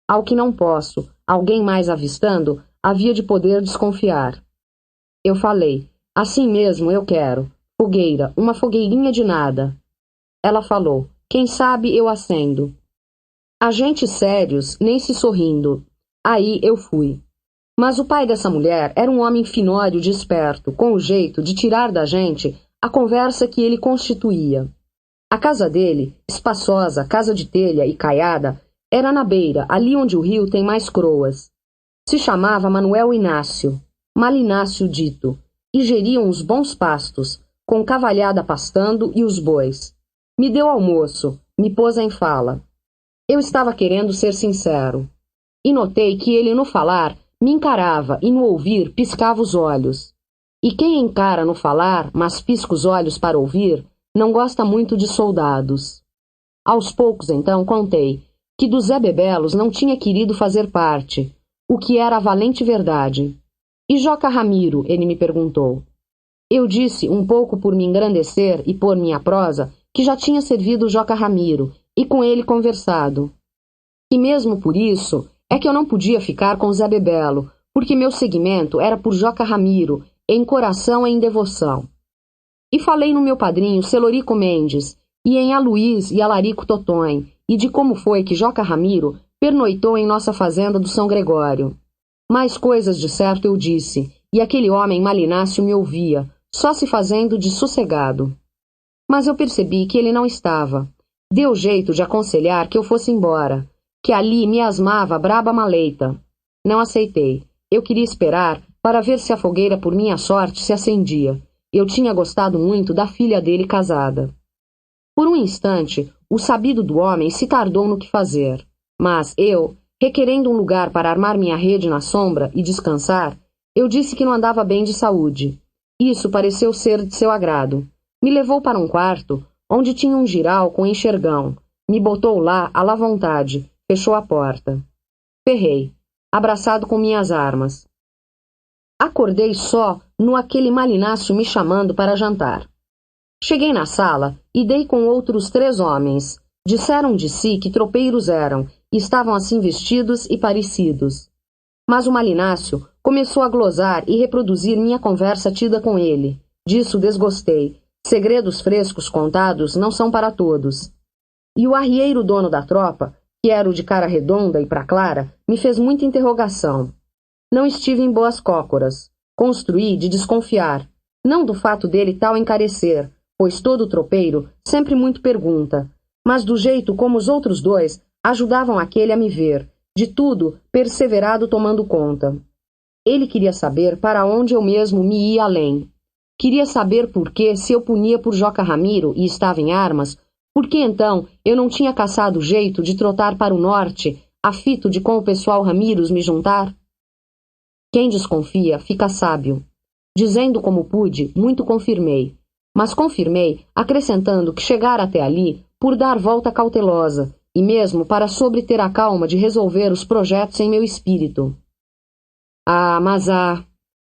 ao que não posso, alguém mais avistando, havia de poder desconfiar. Eu falei: assim mesmo eu quero. Fogueira, uma fogueirinha de nada. Ela falou: quem sabe eu acendo. Agentes sérios, nem se sorrindo. Aí eu fui. Mas o pai dessa mulher era um homem finório de esperto, com o jeito de tirar da gente a conversa que ele constituía. A casa dele, espaçosa, casa de telha e caiada, era na beira, ali onde o rio tem mais croas. Se chamava Manuel Inácio, Malinácio dito, e geria uns bons pastos, com cavalhada pastando e os bois. Me deu almoço, me pôs em fala. Eu estava querendo ser sincero. E notei que ele, no falar, me encarava e no ouvir piscava os olhos. E quem encara no falar, mas pisca os olhos para ouvir, não gosta muito de soldados. Aos poucos, então, contei que do Zé Bebelos não tinha querido fazer parte, o que era a valente verdade. E Joca Ramiro, ele me perguntou. Eu disse, um pouco por me engrandecer e por minha prosa, que já tinha servido Joca Ramiro e com ele conversado. E mesmo por isso é que eu não podia ficar com Zé Bebelo, porque meu seguimento era por Joca Ramiro, em coração e em devoção. E falei no meu padrinho Celorico Mendes, e em Aloís e Alarico Totonho, e de como foi que Joca Ramiro pernoitou em nossa fazenda do São Gregório. Mais coisas de certo eu disse, e aquele homem Malinácio me ouvia, só se fazendo de sossegado. Mas eu percebi que ele não estava. Deu jeito de aconselhar que eu fosse embora, que ali me asmava braba maleita. Não aceitei. Eu queria esperar para ver se a fogueira por minha sorte se acendia. Eu tinha gostado muito da filha dele casada. Por um instante, o sabido do homem se tardou no que fazer. Mas eu, requerendo um lugar para armar minha rede na sombra e descansar, eu disse que não andava bem de saúde. Isso pareceu ser de seu agrado. Me levou para um quarto, onde tinha um giral com enxergão. Me botou lá, à la vontade, fechou a porta. Ferrei, abraçado com minhas armas. Acordei só no aquele Malinácio me chamando para jantar. Cheguei na sala e dei com outros 3 homens. Disseram de si que tropeiros eram, e estavam assim vestidos e parecidos. Mas o Malinácio começou a glosar e reproduzir minha conversa tida com ele. Disso desgostei. Segredos frescos contados não são para todos. E o arrieiro dono da tropa, que era o de cara redonda e pra clara, me fez muita interrogação. Não estive em boas cócoras. Construí de desconfiar, não do fato dele tal encarecer, pois todo tropeiro sempre muito pergunta, mas do jeito como os outros 2 ajudavam aquele a me ver, de tudo perseverado tomando conta. Ele queria saber para onde eu mesmo me ia além. Queria saber por que, se eu punia por Joca Ramiro e estava em armas, por que então eu não tinha caçado jeito de trotar para o norte, a fito de com o pessoal Ramiros me juntar? Quem desconfia fica sábio. Dizendo como pude, muito confirmei. Mas confirmei, acrescentando que chegara até ali por dar volta cautelosa, e mesmo para sobreter a calma de resolver os projetos em meu espírito. Mas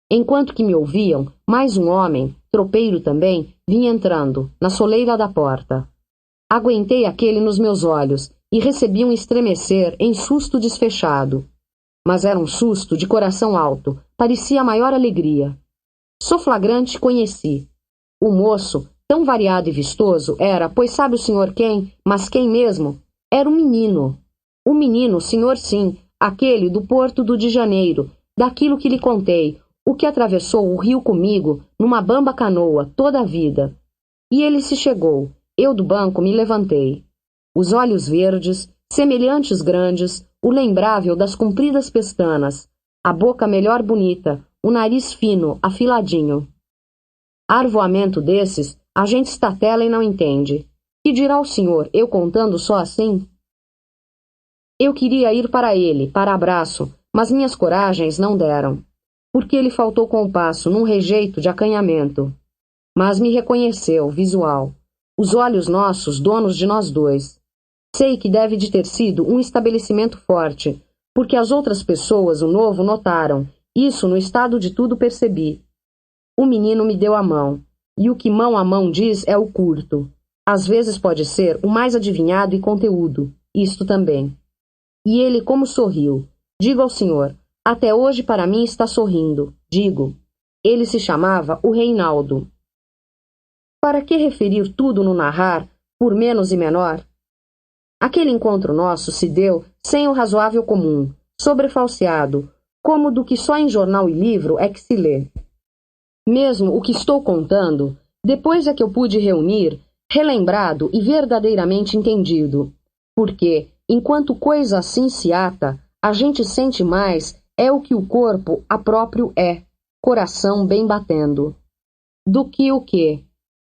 enquanto que me ouviam, mais um homem, tropeiro também, vinha entrando, na soleira da porta. Aguentei aquele nos meus olhos, e recebi um estremecer em susto desfechado. Mas era um susto de coração alto, parecia a maior alegria. Soflagrante conheci. O moço, tão variado e vistoso, era, pois sabe o senhor quem, mas quem mesmo? Era um menino. O menino, senhor sim, aquele do Porto do de Janeiro, daquilo que lhe contei, o que atravessou o rio comigo, numa bamba canoa, toda a vida. E ele se chegou. Eu do banco me levantei. Os olhos verdes, semelhantes grandes, o lembrável das compridas pestanas, a boca melhor bonita, o nariz fino, afiladinho. Arvoamento desses, a gente estatela e não entende. Que dirá o senhor, eu contando só assim? Eu queria ir para ele, para abraço, mas minhas coragens não deram. Porque ele faltou com o passo, num rejeito de acanhamento. Mas me reconheceu, visual. Os olhos nossos, donos de nós dois. Sei que deve de ter sido um estabelecimento forte, porque as outras pessoas, o novo, notaram. Isso no estado de tudo percebi. O menino me deu a mão, e o que mão a mão diz é o curto. Às vezes pode ser o mais adivinhado e conteúdo, isto também. E ele como sorriu. Digo ao senhor, até hoje para mim está sorrindo. Digo. Ele se chamava o Reinaldo. Para que referir tudo no narrar, por menos e menor? Aquele encontro nosso se deu sem o razoável comum, sobrefalseado, como do que só em jornal e livro é que se lê. Mesmo o que estou contando, depois é que eu pude reunir, relembrado e verdadeiramente entendido. Porque, enquanto coisa assim se ata, a gente sente mais é o que o corpo a próprio é, coração bem batendo. Do que o quê?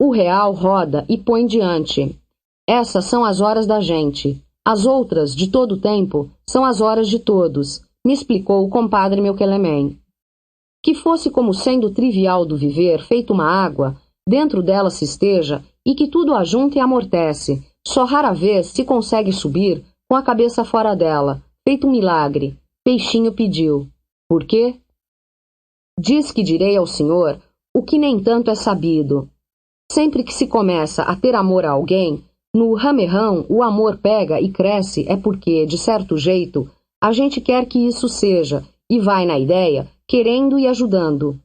O real roda e põe diante. Essas são as horas da gente. As outras, de todo o tempo, são as horas de todos, me explicou o compadre meu Quelemem. Que fosse como sendo trivial do viver, feito uma água, dentro dela se esteja, e que tudo ajunta e amortece, só rara vez se consegue subir com a cabeça fora dela, feito um milagre. Peixinho pediu. Por quê? Diz que direi ao senhor o que nem tanto é sabido. Sempre que se começa a ter amor a alguém, no ramerrão o amor pega e cresce é porque, de certo jeito, a gente quer que isso seja, e vai na ideia, querendo e ajudando.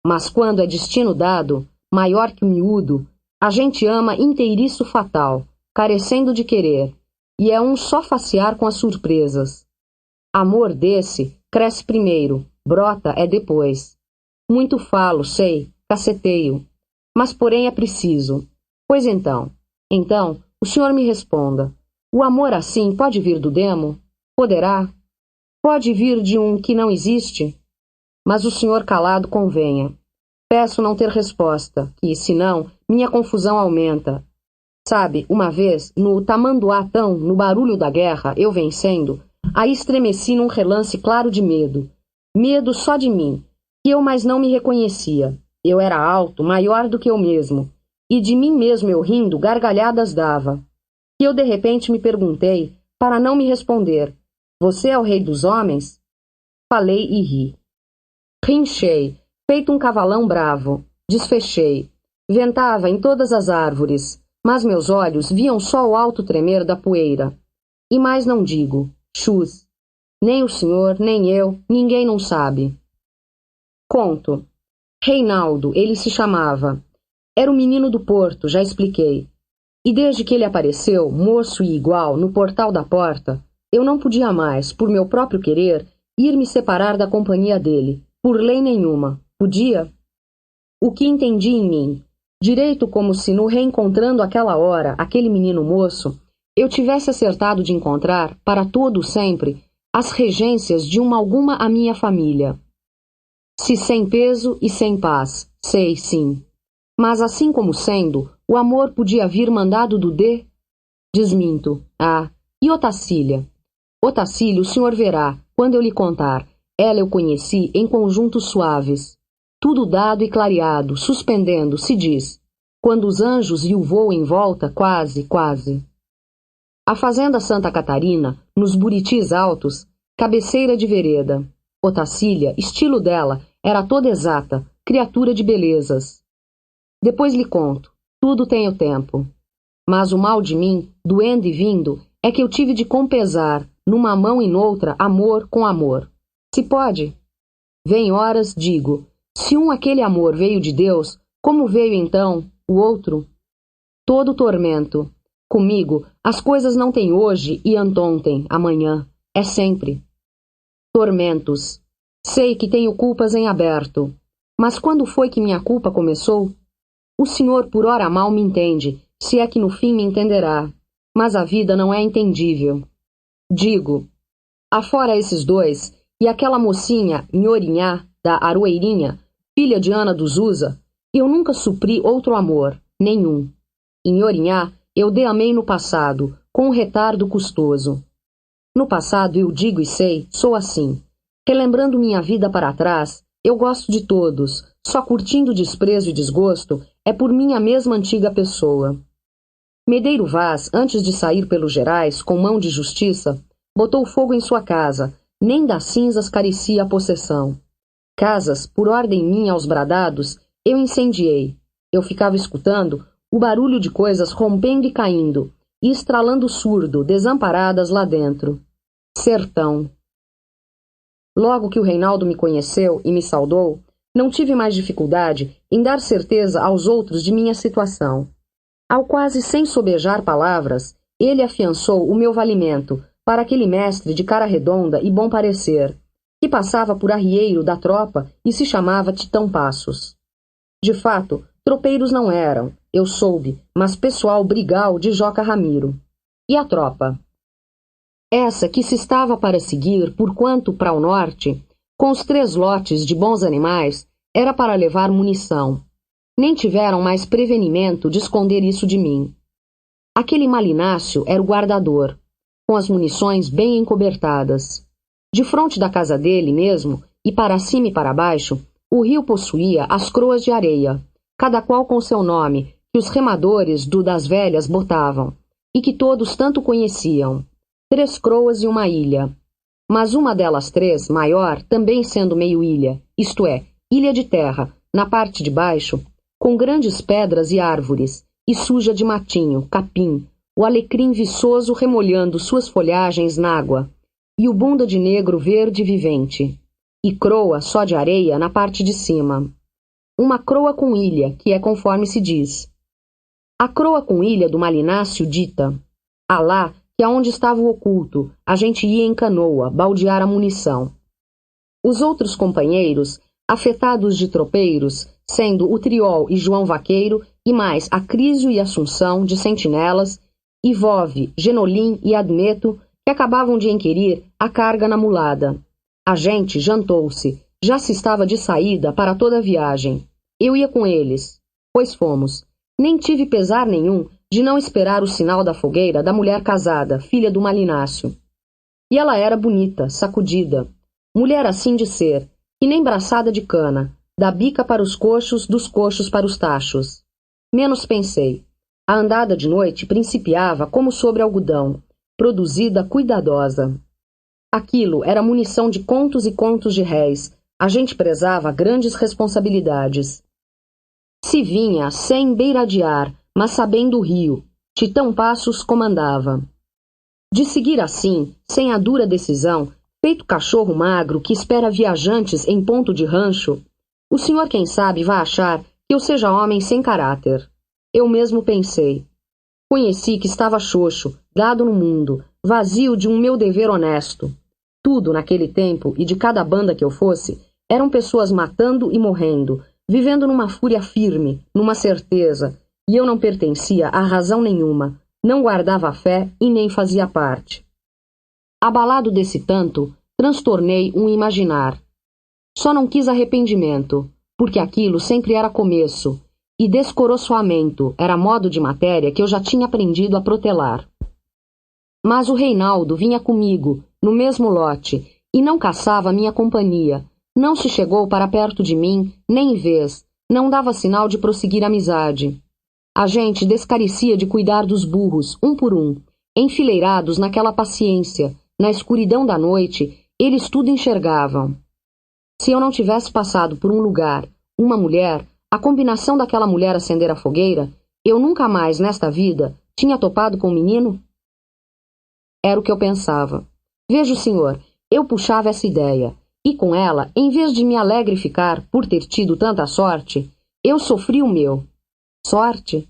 Mas quando é destino dado, maior que o miúdo, a gente ama inteiriço fatal, carecendo de querer, e é um só facear com as surpresas. Amor desse cresce primeiro, brota é depois. Muito falo, sei, caceteio, mas porém é preciso. Pois então, o senhor me responda, o amor assim pode vir do demo? Poderá? Pode vir de um que não existe? Mas o senhor calado convenha. Peço não ter resposta, que, senão, minha confusão aumenta. Sabe, uma vez, no tamanduatão, no barulho da guerra, eu vencendo, aí estremeci num relance claro de medo. Medo só de mim, que eu mais não me reconhecia. Eu era alto, maior do que eu mesmo, e de mim mesmo eu rindo, gargalhadas dava. E eu de repente me perguntei, para não me responder, você é o rei dos homens? Falei e ri. Rinchei, feito um cavalão bravo. Desfechei. Ventava em todas as árvores, mas meus olhos viam só o alto tremer da poeira. E mais não digo. Chus. Nem o senhor, nem eu, ninguém não sabe. Conto. Reinaldo, ele se chamava. Era o menino do Porto, já expliquei. E desde que ele apareceu, moço e igual, no portal da porta, eu não podia mais, por meu próprio querer, ir me separar da companhia dele, por lei nenhuma. Podia? O que entendi em mim? Direito como se, no reencontrando aquela hora, aquele menino moço, eu tivesse acertado de encontrar, para todo sempre, as regências de uma alguma a minha família. Se sem peso e sem paz, sei, sim. Mas assim como sendo, o amor podia vir mandado do D? Desminto. Ah, e Otacília? Otacília, o senhor verá, quando eu lhe contar. Ela eu conheci em conjuntos suaves. Tudo dado e clareado, suspendendo, se diz. Quando os anjos e o voo em volta, quase, quase. A fazenda Santa Catarina, nos Buritis altos, cabeceira de vereda. Otacília, estilo dela, era toda exata, criatura de belezas. Depois lhe conto, tudo tem o tempo. Mas o mal de mim, doendo e vindo, é que eu tive de compesar, numa mão e noutra, amor com amor. Se pode? Vem horas, digo, se aquele amor veio de Deus, como veio então o outro? Todo tormento. Comigo, as coisas não têm hoje e anteontem, amanhã. É sempre. tormentos. Sei que tenho culpas em aberto. Mas quando foi que minha culpa começou? O senhor por ora mal me entende, se é que no fim me entenderá. Mas a vida não é entendível. Digo, afora esses dois, e aquela mocinha Nhorinhá, da Aroeirinha, filha de Ana dos Usa, eu nunca supri outro amor, nenhum. Em Nhorinhá, eu de amei no passado, com um retardo custoso. No passado, eu digo e sei, sou assim. Relembrando minha vida para trás, eu gosto de todos, só curtindo desprezo e desgosto é por minha mesma antiga pessoa. Medeiro Vaz, antes de sair pelos Gerais, com mão de justiça, botou fogo em sua casa, nem das cinzas carecia a possessão. Casas, por ordem minha aos bradados, eu incendiei. Eu ficava escutando o barulho de coisas rompendo e caindo, e estralando surdo, desamparadas lá dentro. Sertão. Logo que o Reinaldo me conheceu e me saudou, não tive mais dificuldade em dar certeza aos outros de minha situação. Ao quase sem sobejar palavras, ele afiançou o meu valimento para aquele mestre de cara redonda e bom parecer, que passava por arrieiro da tropa e se chamava Titão Passos. De fato, tropeiros não eram, eu soube, mas pessoal brigal de Joca Ramiro. E a tropa? Essa que se estava para seguir, porquanto para o norte, com os 3 lotes de bons animais, era para levar munição. Nem tiveram mais prevenimento de esconder isso de mim. Aquele Malinácio era o guardador, com as munições bem encobertadas. De frente da casa dele mesmo, e para cima e para baixo, o rio possuía as croas de areia, cada qual com seu nome, que os remadores do das velhas botavam, e que todos tanto conheciam. 3 croas e uma ilha. Mas uma delas 3, maior, também sendo meio ilha, isto é, ilha de terra, na parte de baixo, com grandes pedras e árvores, e suja de matinho, capim, o alecrim viçoso remolhando suas folhagens n'água, e o bunda de negro verde vivente, e croa só de areia na parte de cima. Uma croa com ilha, que é conforme se diz. A croa com ilha do Malinácio dita, alá, que aonde estava o oculto, a gente ia em canoa, baldear a munição. Os outros companheiros, afetados de tropeiros, sendo o Triol e João Vaqueiro, e mais Acrísio e Assunção, de sentinelas, e Vove, Genolim e Admeto, que acabavam de enquerir a carga na mulada. A gente jantou-se, já se estava de saída para toda a viagem. Eu ia com eles, pois fomos. Nem tive pesar nenhum de não esperar o sinal da fogueira da mulher casada, filha do Malinácio. E ela era bonita, sacudida. Mulher assim de ser, que nem braçada de cana, da bica para os coxos, dos coxos para os tachos. Menos pensei. A andada de noite principiava como sobre algodão, produzida cuidadosa. Aquilo era munição de contos e contos de réis. A gente prezava grandes responsabilidades. Se vinha sem beiradear, mas sabendo o rio, Titão Passos comandava. De seguir assim, sem a dura decisão, feito cachorro magro que espera viajantes em ponto de rancho, o senhor, quem sabe, vai achar que eu seja homem sem caráter. Eu mesmo pensei. Conheci que estava xoxo, dado no mundo, vazio de um meu dever honesto. Tudo, naquele tempo, e de cada banda que eu fosse, eram pessoas matando e morrendo, vivendo numa fúria firme, numa certeza, e eu não pertencia a razão nenhuma, não guardava fé e nem fazia parte. Abalado desse tanto, transtornei um imaginar. Só não quis arrependimento, porque aquilo sempre era começo, e descoroçoamento era modo de matéria que eu já tinha aprendido a protelar. Mas o Reinaldo vinha comigo, no mesmo lote, e não caçava minha companhia, não se chegou para perto de mim, nem vez, não dava sinal de prosseguir amizade. A gente descarecia de cuidar dos burros, um por um, enfileirados naquela paciência, na escuridão da noite, eles tudo enxergavam. Se eu não tivesse passado por um lugar, uma mulher, a combinação daquela mulher acender a fogueira, eu nunca mais, nesta vida, tinha topado com um menino? Era o que eu pensava. Veja o senhor, eu puxava essa ideia, e com ela, em vez de me alegre ficar por ter tido tanta sorte, eu sofri o meu. Sorte?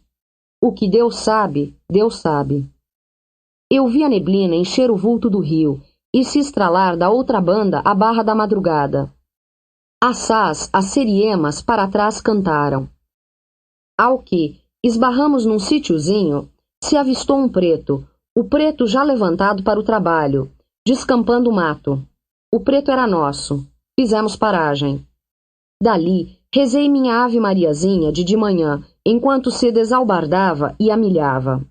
O que Deus sabe, Deus sabe. Eu vi a neblina encher o vulto do rio, e se estralar da outra banda a barra da madrugada. Assás, as seriemas para trás cantaram. Ao que, esbarramos num sítiozinho, se avistou um preto, o preto já levantado para o trabalho, descampando o mato. O preto era nosso. Fizemos paragem. Dali, rezei minha Ave Mariazinha de manhã, enquanto se desalbardava e amilhava.